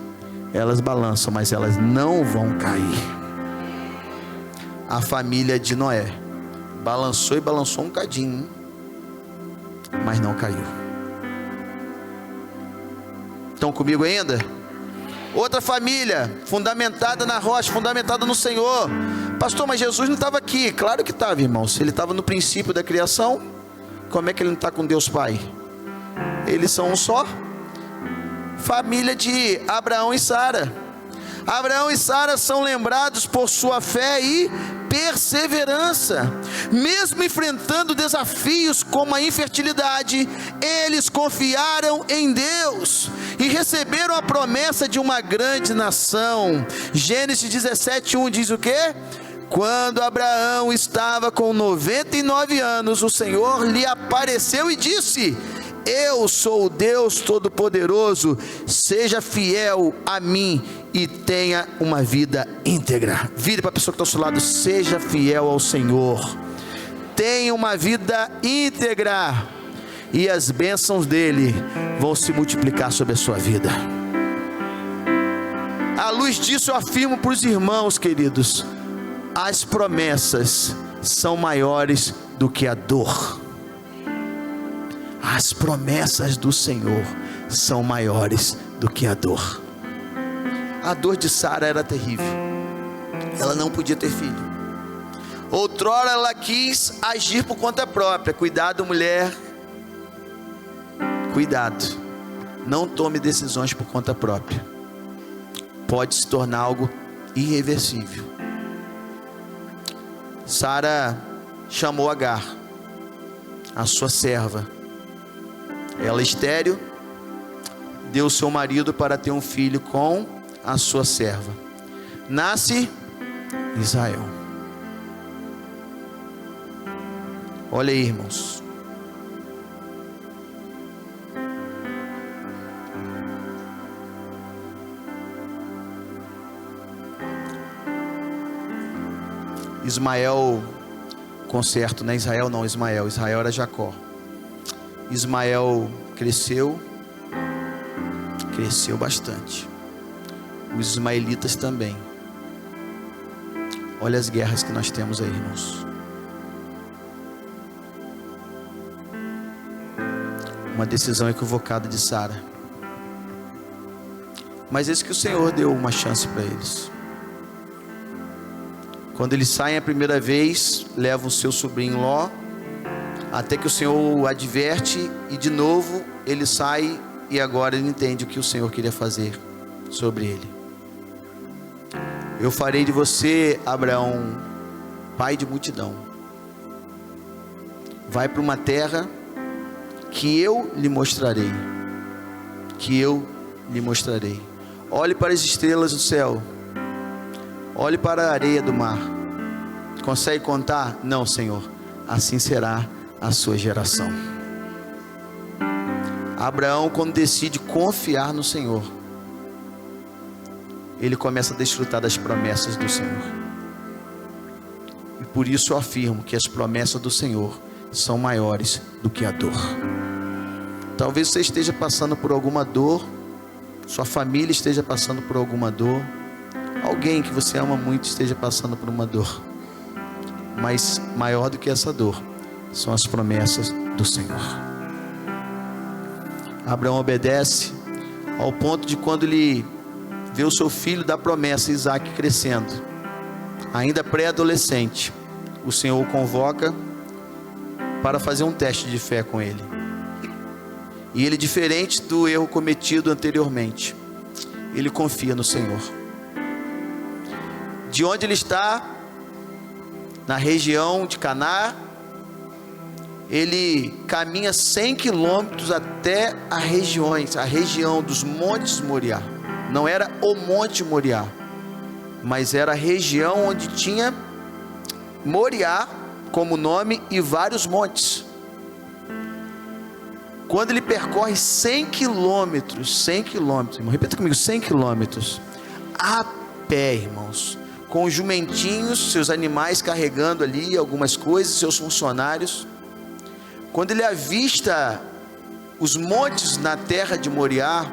elas balançam, mas elas não vão cair. A família de Noé balançou e balançou um cadinho, mas não caiu. Estão comigo ainda? Outra família fundamentada na rocha, fundamentada no Senhor. Pastor, mas Jesus não estava aqui. Claro que estava, irmãos. Ele estava no princípio da criação. Como é que ele não está com Deus Pai? Eles são um só. Família de Abraão e Sara. Abraão e Sara são lembrados por sua fé e perseverança. Mesmo enfrentando desafios como a infertilidade, eles confiaram em Deus e receberam a promessa de uma grande nação. Gênesis 17:1 diz o quê? Quando Abraão estava com 99 anos, o Senhor lhe apareceu e disse: eu sou o Deus Todo-Poderoso, seja fiel a mim e tenha uma vida íntegra. Vire para a pessoa que está ao seu lado: seja fiel ao Senhor, tenha uma vida íntegra, e as bênçãos dele vão se multiplicar sobre a sua vida. À luz disso eu afirmo para os irmãos queridos: as promessas são maiores do que a dor. As promessas do Senhor são maiores do que a dor. A dor de Sara era terrível. Ela não podia ter filho. Outrora ela quis agir por conta própria. Cuidado, mulher. Cuidado. Não tome decisões por conta própria. Pode se tornar algo irreversível. Sara chamou Agar, a sua serva. Ela estéril, deu seu marido para ter um filho com a sua serva. Nasce Israel. Olha aí, irmãos. Ismael, conserto, não é Israel não, Ismael era Jacó. Ismael cresceu bastante. Os ismaelitas também. Olha as guerras que nós temos aí, irmãos. Uma decisão equivocada de Sara. Mas eis que o Senhor deu uma chance para eles. Quando eles saem a primeira vez, levam o seu sobrinho Ló, até que o Senhor o adverte, e de novo ele sai, e agora ele entende o que o Senhor queria fazer sobre ele. Eu farei de você, Abraão, pai de multidão. Vai para uma terra que eu lhe mostrarei. Olhe para as estrelas do céu. Olhe para a areia do mar. Consegue contar? Não, Senhor. Assim será a sua geração. Abraão, quando decide confiar no Senhor, ele começa a desfrutar das promessas do Senhor. E por isso eu afirmo que as promessas do Senhor são maiores do que a dor. Talvez você esteja passando por alguma dor, sua família esteja passando por alguma dor, alguém que você ama muito esteja passando por uma dor, mas maior do que essa dor são as promessas do Senhor. Abraão obedece ao ponto de, quando ele vê o seu filho da promessa, Isaac, crescendo, ainda pré-adolescente, o Senhor o convoca para fazer um teste de fé com ele. E ele, diferente do erro cometido anteriormente, ele confia no Senhor. De onde ele está, na região de Canaã, ele caminha 100 quilômetros até a região dos Montes Moriá. Não era o Monte Moriá, mas era a região onde tinha Moriá como nome e vários montes. Quando ele percorre 100 quilômetros, repita comigo, 100 quilômetros, a pé, irmãos, com os jumentinhos, seus animais carregando ali algumas coisas, seus funcionários. Quando ele avista os montes na terra de Moriá,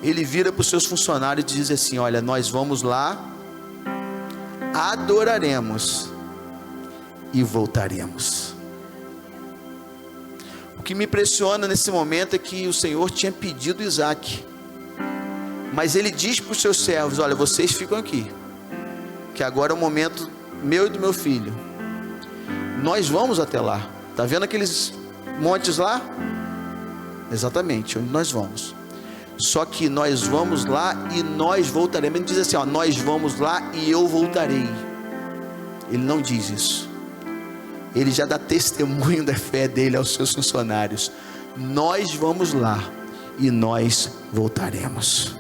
ele vira para os seus funcionários e diz assim: olha, nós vamos lá, adoraremos e voltaremos. O que me impressiona nesse momento é que o Senhor tinha pedido Isaac, mas ele diz para os seus servos: olha, vocês ficam aqui, que agora é o momento meu e do meu filho. Nós vamos até lá. Está vendo aqueles montes lá? Exatamente, onde nós vamos. Só que nós vamos lá e nós voltaremos. Ele diz assim, ó, nós vamos lá e eu voltarei. Ele não diz isso. Ele já dá testemunho da fé dele aos seus funcionários. Nós vamos lá e nós voltaremos.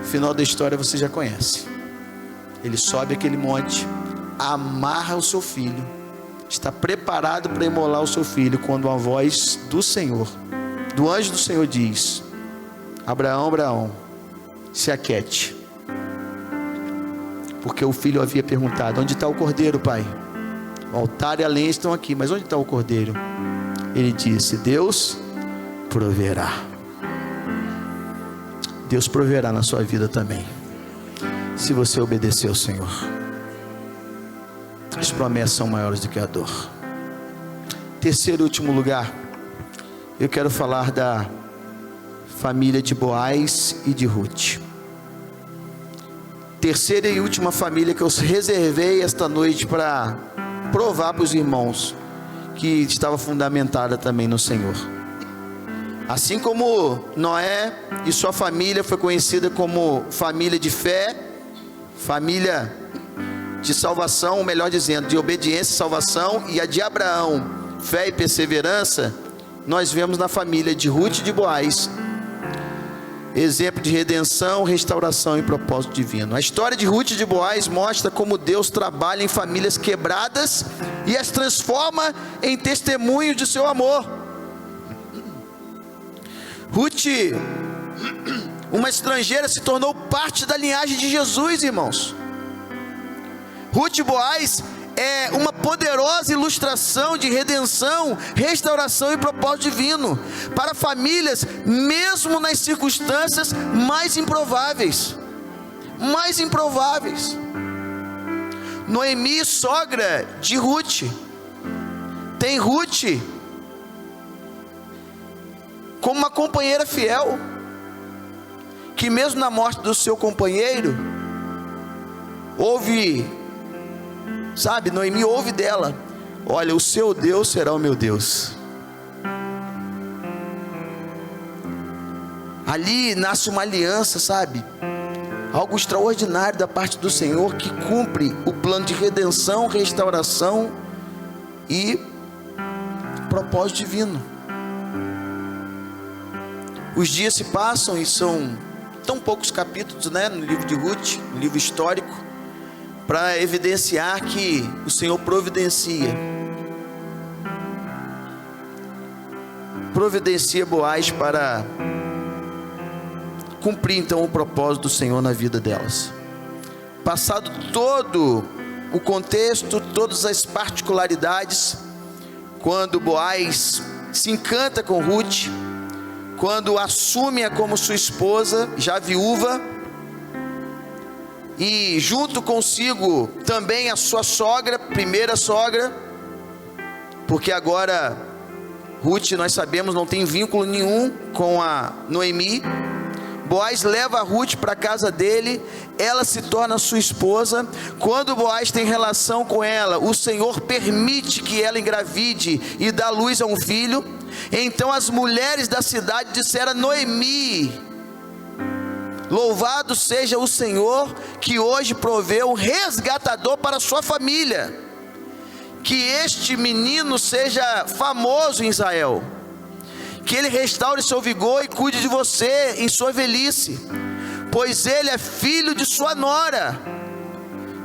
O final da história você já conhece. Ele sobe aquele monte, amarra o seu filho, está preparado para imolar o seu filho, quando a voz do Senhor, do anjo do Senhor, diz: Abraão, Abraão, se aquiete, porque o filho havia perguntado: onde está o cordeiro, pai? O altar e a lenha estão aqui, mas onde está o cordeiro? Ele disse: Deus proverá. Deus proverá na sua vida também, se você obedecer ao Senhor. As promessas são maiores do que a dor. Terceiro e último lugar, eu quero falar da família de Boaz e de Ruth. Terceira e última família que eu reservei esta noite para provar para os irmãos que estava fundamentada também no Senhor. Assim como Noé e sua família foi conhecida como família de fé, família de salvação, ou melhor dizendo, de obediência e salvação, e a de Abraão, fé e perseverança, nós vemos na família de Ruth e de Boaz exemplo de redenção, restauração e propósito divino. A história de Ruth e de Boaz mostra como Deus trabalha em famílias quebradas e as transforma em testemunho de seu amor. Ruth, uma estrangeira, se tornou parte da linhagem de Jesus, irmãos. Ruth e Boaz é uma poderosa ilustração de redenção, restauração e propósito divino para famílias, mesmo nas circunstâncias mais improváveis. Noemi, sogra de Ruth, tem Ruth como uma companheira fiel, que mesmo na morte do seu companheiro, Noemi ouve dela: olha, o seu Deus será o meu Deus. Ali nasce uma aliança, algo extraordinário da parte do Senhor, que cumpre o plano de redenção, restauração e propósito divino. Os dias se passam e são tão poucos capítulos, no livro de Ruth, no livro histórico, para evidenciar que o Senhor providencia Boaz para cumprir então o propósito do Senhor na vida delas. Passado todo o contexto, todas as particularidades, quando Boaz se encanta com Ruth, quando assume-a como sua esposa, já viúva, e junto consigo também a sua sogra, primeira sogra, porque agora Ruth, nós sabemos, não tem vínculo nenhum com a Noemi. Boaz leva a Ruth para a casa dele, ela se torna sua esposa. Quando Boaz tem relação com ela, o Senhor permite que ela engravide e dá luz a um filho. Então as mulheres da cidade disseram a Noemi: louvado seja o Senhor, que hoje proveu um resgatador para a sua família, que este menino seja famoso em Israel, que ele restaure seu vigor e cuide de você em sua velhice, pois ele é filho de sua nora,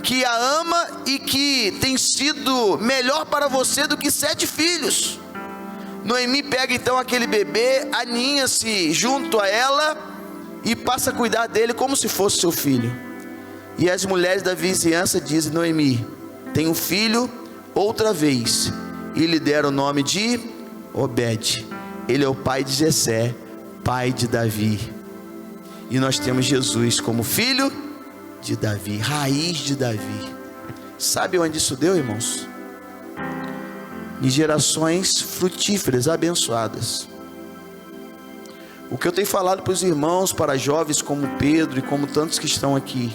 que a ama e que tem sido melhor para você do que 7 filhos. Noemi pega então aquele bebê, aninha-se junto a ela e passa a cuidar dele como se fosse seu filho. E as mulheres da vizinhança dizem: Noemi tem um filho outra vez, e lhe deram o nome de Obed. Ele é o pai de Jessé, pai de Davi. E nós temos Jesus como filho de Davi, raiz de Davi. Sabe onde isso deu, irmãos? Em gerações frutíferas, abençoadas. O que eu tenho falado para os irmãos, para jovens como Pedro e como tantos que estão aqui,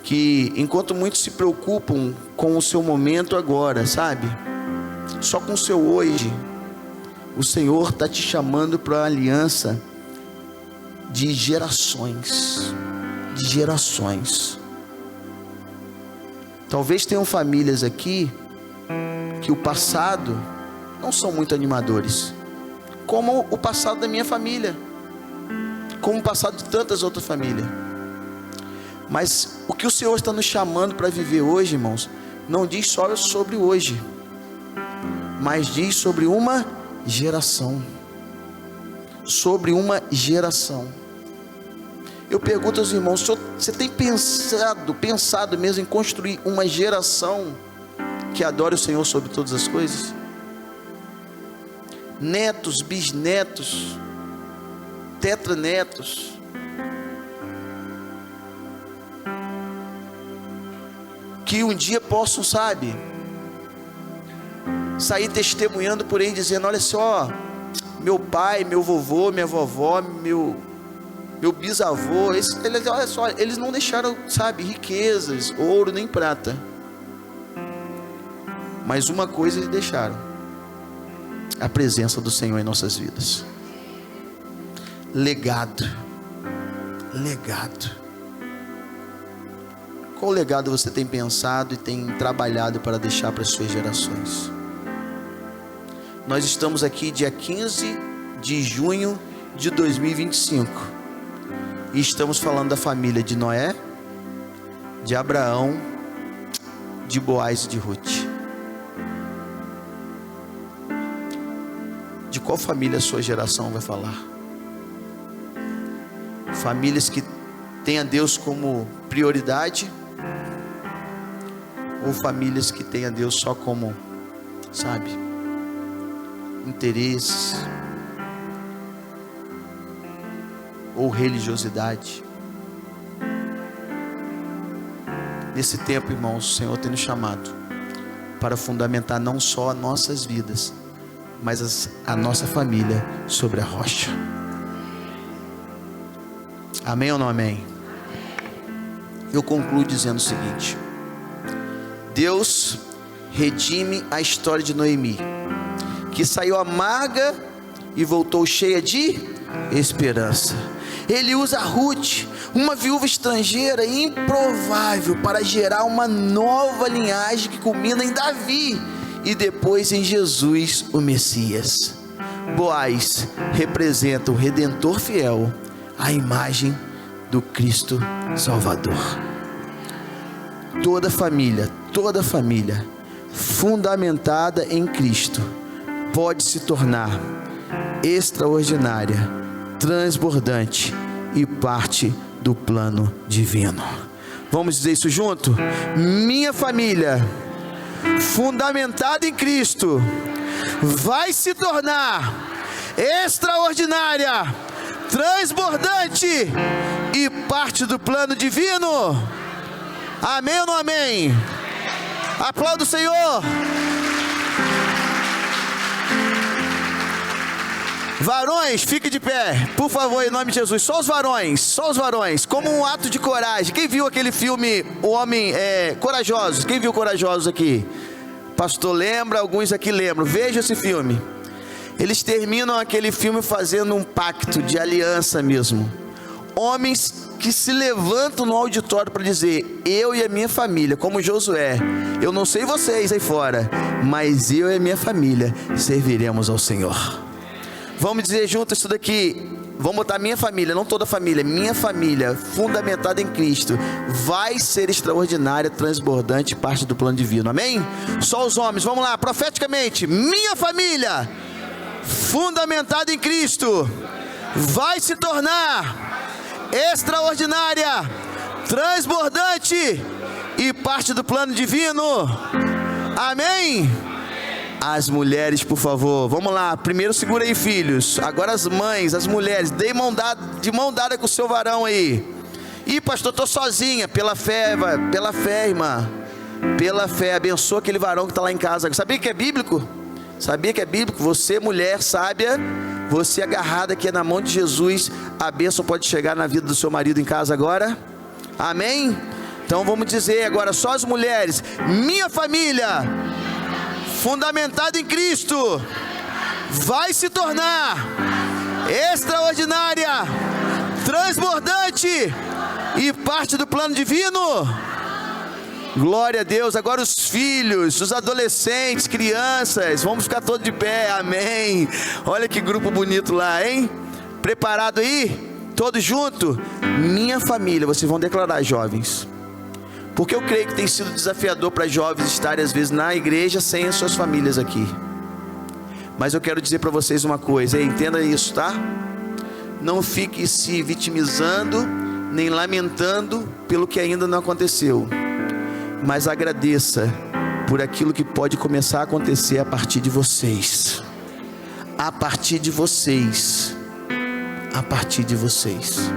que enquanto muitos se preocupam com o seu momento agora, só com o seu hoje, o Senhor está te chamando para uma aliança de gerações. Talvez tenham famílias aqui que o passado não são muito animadores, como o passado da minha família, como o passado de tantas outras famílias. Mas o que o Senhor está nos chamando para viver hoje, irmãos, não diz só sobre hoje, mas diz sobre uma geração. Eu pergunto aos irmãos: você tem pensado mesmo em construir uma geração que adore o Senhor sobre todas as coisas? Netos, bisnetos, tetranetos, que um dia possam, sair testemunhando por aí, dizendo: olha só, meu pai, meu vovô, minha vovó, meu bisavô, olha só, eles não deixaram, riquezas, ouro nem prata, mas uma coisa eles deixaram: a presença do Senhor em nossas vidas. legado. Legado. Qual legado você tem pensado e tem trabalhado para deixar para as suas gerações? Nós estamos aqui dia 15 de junho de 2025 e estamos falando da família de Noé, de Abraão, de Boaz e de Ruth. De qual família a sua geração vai falar? Famílias que têm a Deus como prioridade, ou famílias que têm a Deus só como, sabe, interesses ou religiosidade? Nesse tempo, irmãos, o Senhor tem nos chamado para fundamentar não só as nossas vidas, mas a nossa família sobre a rocha. Amém ou não amém? Eu concluo dizendo o seguinte: Deus redime a história de Noemi, que saiu amarga e voltou cheia de esperança. Ele usa Ruth, uma viúva estrangeira improvável, para gerar uma nova linhagem que culmina em Davi e depois em Jesus, o Messias. Boaz representa o Redentor fiel, a imagem do Cristo Salvador. Toda família fundamentada em Cristo pode se tornar extraordinária, transbordante e parte do plano divino. Vamos dizer isso junto? Minha família fundamentada em Cristo vai se tornar extraordinária, transbordante e parte do plano divino. Amém ou não amém? Aplauda o Senhor. Varões, fique de pé, por favor, em nome de Jesus. Só os varões, como um ato de coragem. Quem viu aquele filme O Homem Corajosos? Quem viu Corajosos aqui? Pastor lembra, alguns aqui lembram. Veja esse filme. Eles terminam aquele filme fazendo um pacto de aliança mesmo. Homens que se levantam no auditório para dizer: eu e a minha família, como Josué, eu não sei vocês aí fora, mas eu e a minha família serviremos ao Senhor. Vamos dizer junto isso daqui. Vamos botar minha família, não toda a família. Minha família, fundamentada em Cristo, vai ser extraordinária, transbordante, parte do plano divino. Amém? Só os homens, vamos lá, profeticamente. Minha família, fundamentada em Cristo, vai se tornar extraordinária, transbordante e parte do plano divino. Amém? As mulheres, por favor, vamos lá. Primeiro segura aí, filhos. Agora as mães, as mulheres, dê de mão dada com o seu varão aí. Ih, pastor, estou sozinha. Pela fé, irmã. Pela fé, abençoa aquele varão que está lá em casa. Sabia que é bíblico? Sabia que é bíblico? Você, mulher sábia, você agarrada aqui na mão de Jesus, a bênção pode chegar na vida do seu marido em casa agora. Amém? Então vamos dizer agora, só as mulheres. Minha família, fundamentada em Cristo, vai se tornar extraordinária, transbordante e parte do plano divino. Glória a Deus. Agora os filhos, os adolescentes, crianças, vamos ficar todos de pé. Amém. Olha que grupo bonito lá, hein? Preparado aí? Todos juntos? Minha família, vocês vão declarar, jovens, porque eu creio que tem sido desafiador para jovens estarem às vezes na igreja sem as suas famílias aqui. Mas eu quero dizer para vocês uma coisa, entenda isso, tá? Não fique se vitimizando, nem lamentando pelo que ainda não aconteceu, mas agradeça por aquilo que pode começar a acontecer a partir de vocês. A partir de vocês. A partir de vocês.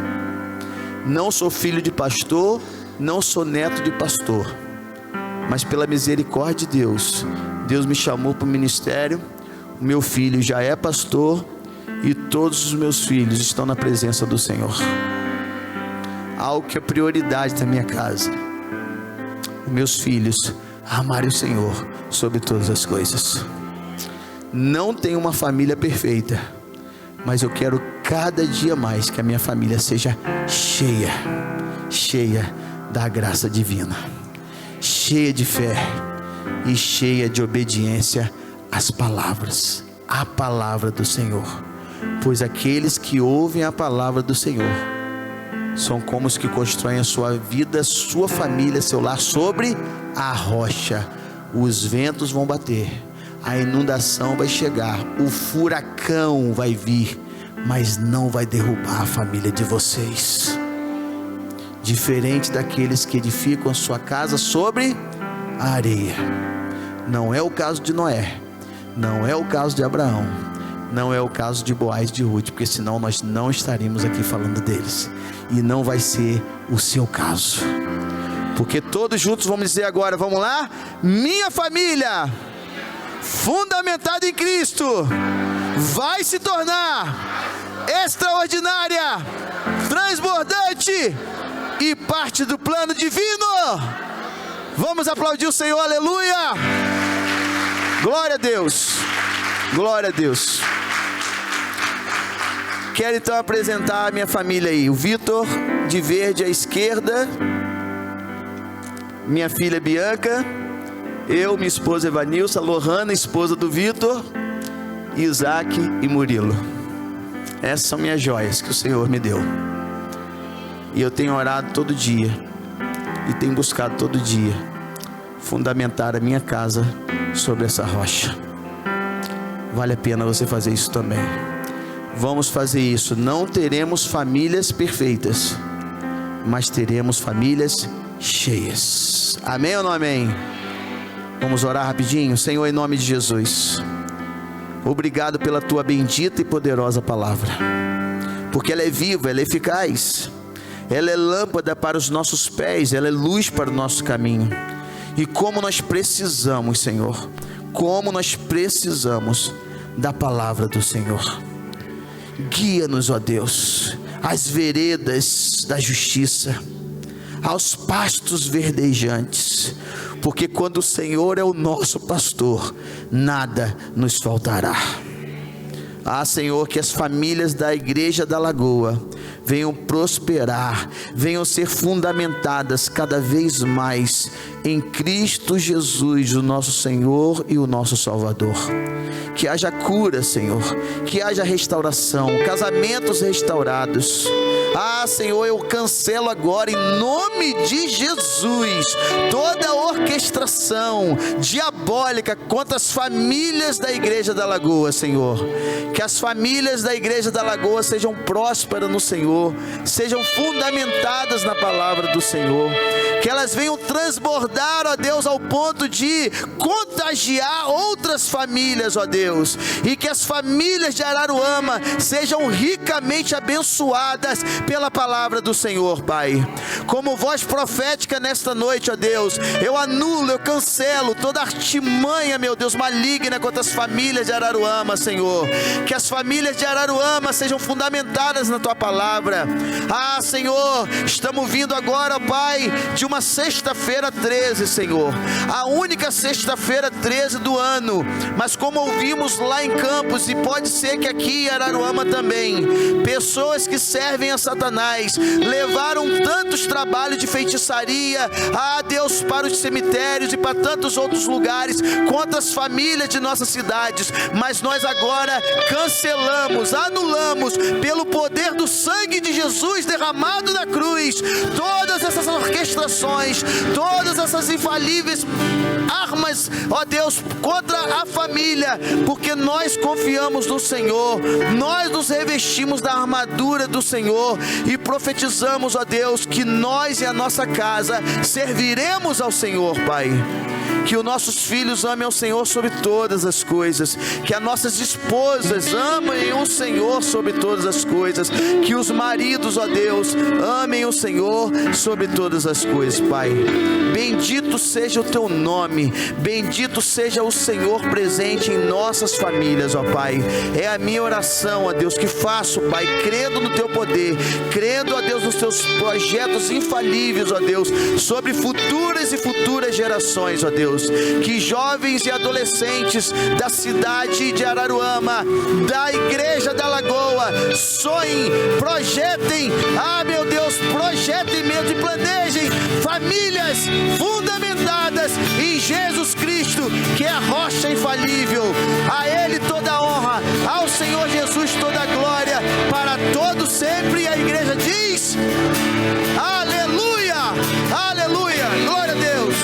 Não sou filho de pastor, não sou neto de pastor, mas pela misericórdia de Deus, Deus me chamou para o ministério. O meu filho já é pastor e todos os meus filhos estão na presença do Senhor. Algo que é prioridade da minha casa: meus filhos amarem o Senhor sobre todas as coisas. Não tenho uma família perfeita, mas eu quero cada dia mais que a minha família seja cheia da graça divina, cheia de fé e cheia de obediência às palavras, à palavra do Senhor. Pois aqueles que ouvem a palavra do Senhor são como os que constroem a sua vida, sua família, seu lar sobre a rocha. Os ventos vão bater, a inundação vai chegar, o furacão vai vir, mas não vai derrubar a família de vocês. Diferente daqueles que edificam a sua casa sobre a areia. Não é o caso de Noé, não é o caso de Abraão, não é o caso de Boaz e de Ruth, porque senão nós não estaríamos aqui falando deles, e não vai ser o seu caso, porque todos juntos vamos dizer agora, vamos lá? Minha família, fundamentada em Cristo, vai se tornar extraordinária, transbordante e parte do plano divino. Vamos aplaudir o Senhor, aleluia, glória a Deus, glória a Deus. Quero então apresentar a minha família aí, o Vitor, de verde à esquerda, minha filha Bianca, eu, minha esposa Evanilson, a Lohana, esposa do Vitor, Isaac e Murilo. Essas são minhas joias que o Senhor me deu, e eu tenho orado todo dia, e tenho buscado todo dia fundamentar a minha casa sobre essa rocha. Vale a pena você fazer isso também. Vamos fazer isso. Não teremos famílias perfeitas, mas teremos famílias cheias. Amém ou não amém? Vamos orar rapidinho. Senhor, em nome de Jesus, obrigado pela tua bendita e poderosa palavra, porque ela é viva, ela é eficaz, ela é lâmpada para os nossos pés, ela é luz para o nosso caminho. E como nós precisamos, Senhor, como nós precisamos da palavra do Senhor. Guia-nos, ó Deus, às veredas da justiça, aos pastos verdejantes, porque quando o Senhor é o nosso pastor, nada nos faltará. Ah, Senhor, que as famílias da Igreja da Lagoa venham prosperar, venham ser fundamentadas cada vez mais em Cristo Jesus, o nosso Senhor e o nosso Salvador. Que haja cura, Senhor, que haja restauração, casamentos restaurados. Ah, Senhor, eu cancelo agora em nome de Jesus toda orquestração diabólica contra as famílias da Igreja da Lagoa, Senhor. Que as famílias da Igreja da Lagoa sejam prósperas no Senhor, sejam fundamentadas na palavra do Senhor, que elas venham transbordar, ó Deus, ao ponto de contagiar outras famílias, ó Deus, e que as famílias de Araruama sejam ricamente abençoadas pela palavra do Senhor, Pai. Como voz profética nesta noite, ó Deus, eu anulo, eu cancelo toda artimanha, meu Deus, maligna contra as famílias de Araruama, Senhor. Que as famílias de Araruama sejam fundamentadas na tua palavra. Ah, Senhor, estamos vindo agora, Pai, de uma sexta-feira 13, Senhor, a única sexta-feira 13 do ano, mas como ouvimos lá em Campos, e pode ser que aqui em Araruama também, pessoas que servem a Satanás levaram tantos trabalhos de feitiçaria, ah Deus, para os cemitérios e para tantos outros lugares, contra as famílias de nossas cidades, mas nós agora cancelamos, anulamos, pelo poder do sangue de Jesus derramado na cruz, todas essas orquestrações, todas essas infalíveis armas, ó Deus, contra a família, porque nós confiamos no Senhor, nós nos revestimos da armadura do Senhor e profetizamos, ó Deus, que nós e a nossa casa serviremos ao Senhor, Pai. Que os nossos filhos amem ao Senhor sobre todas as coisas, que as nossas esposas amem o Senhor sobre todas as coisas, que os maridos, ó Deus, amem o Senhor sobre todas as coisas, Pai. Bendito seja o teu nome, bendito seja o Senhor presente em nossas famílias, ó Pai. É a minha oração, ó Deus, que faço, Pai, crendo no teu poder, crendo, ó Deus, nos teus projetos infalíveis, ó Deus, sobre futuras e futuras futuras gerações, ó Deus. Que jovens e adolescentes da cidade de Araruama, da Igreja da Lagoa, sonhem, projetem, meu Deus, projetem mesmo e planejem famílias fundamentadas em Jesus Cristo, que é a rocha infalível. A Ele toda a honra, ao Senhor Jesus toda a glória, para todos sempre. E a igreja diz: aleluia, aleluia, glória a Deus.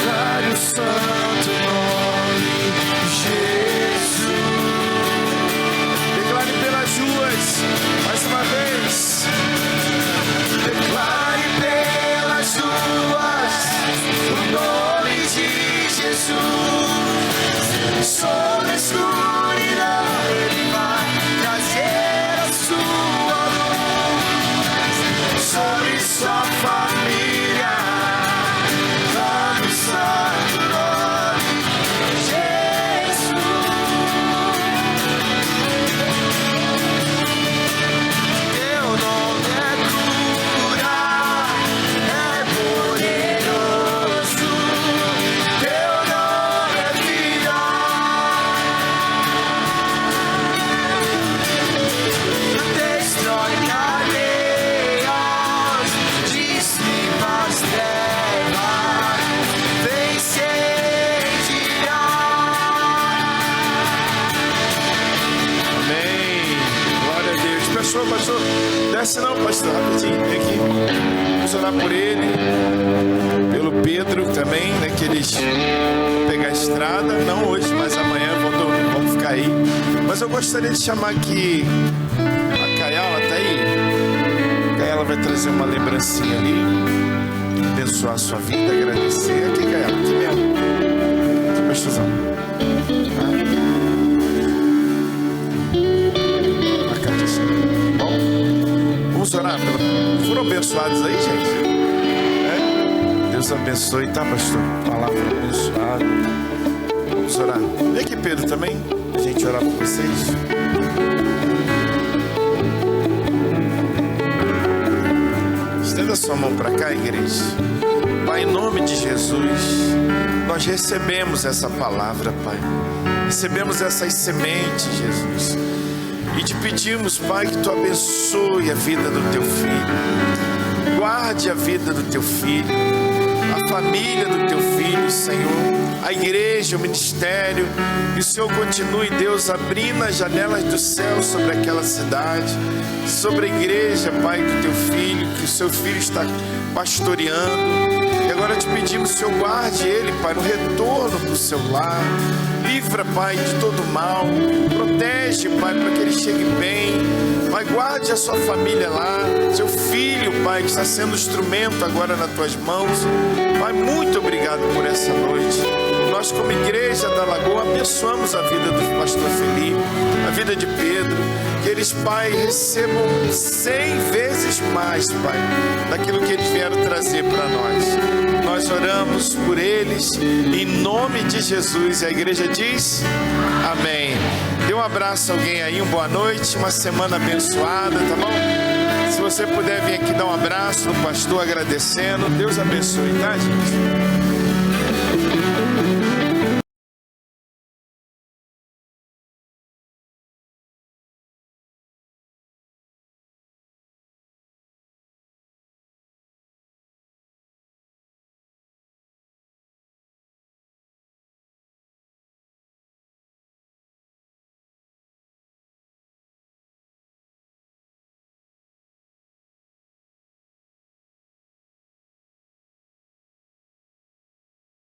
Glória ao santo nome de Jesus. Declare pelas ruas, mais uma vez. Declare pelas ruas o nome de Jesus. Sobre a escuridão Ele vai trazer a sua luz. Sobre sua família, clame o santo nome de Jesus. Teu nome é cura, é poderoso. Teu nome é vida. Destrói cadeias, dissipa as trevas, vencerá. Amém. Glória a Deus. Pastor, desce não, pastor, rapidinho, vem aqui. Vamos orar por ele, pelo Pedro também, né, que eles vão pegar a estrada, não hoje, mas amanhã vão ficar aí. Mas eu gostaria de chamar aqui a Caiala, tá aí? A Caiala vai trazer uma lembrancinha ali, abençoar a sua vida, agradecer. Aqui, Caiala, aqui mesmo. Aqui, pastorzão. Bom, vamos orar. Foram abençoados aí, gente? Deus abençoe, tá, pastor? Palavra abençoada. Vamos orar. Vem aqui, Pedro, também, a gente orar por vocês. Estenda sua mão para cá, igreja. Pai, em nome de Jesus, nós recebemos essa palavra, Pai. Recebemos essas sementes, Jesus. E te pedimos, Pai, que Tu abençoe a vida do Teu Filho. Guarde a vida do Teu Filho, a família do Teu Filho, Senhor. A igreja, o ministério. E o Senhor continue, Deus, abrindo as janelas do céu sobre aquela cidade, sobre a igreja, Pai, do Teu Filho, que o Seu Filho está pastoreando. E agora te pedimos, Senhor, guarde ele, Pai, no retorno para o seu lar. Livra, Pai, de todo mal. Protege, Pai, para que ele chegue bem. Pai, guarde a sua família lá. Seu filho, Pai, que está sendo instrumento agora nas tuas mãos. Pai, muito obrigado por essa noite. Nós, como igreja da Lagoa, abençoamos a vida do pastor Felipe, a vida de Pedro. Que eles, Pai, recebam 100 vezes mais, Pai, daquilo que eles vieram trazer para nós. Nós oramos por eles em nome de Jesus. E a igreja diz amém. Dê um abraço a alguém aí, uma boa noite, uma semana abençoada, tá bom? Se você puder vir aqui dar um abraço no pastor agradecendo. Deus abençoe, tá, gente?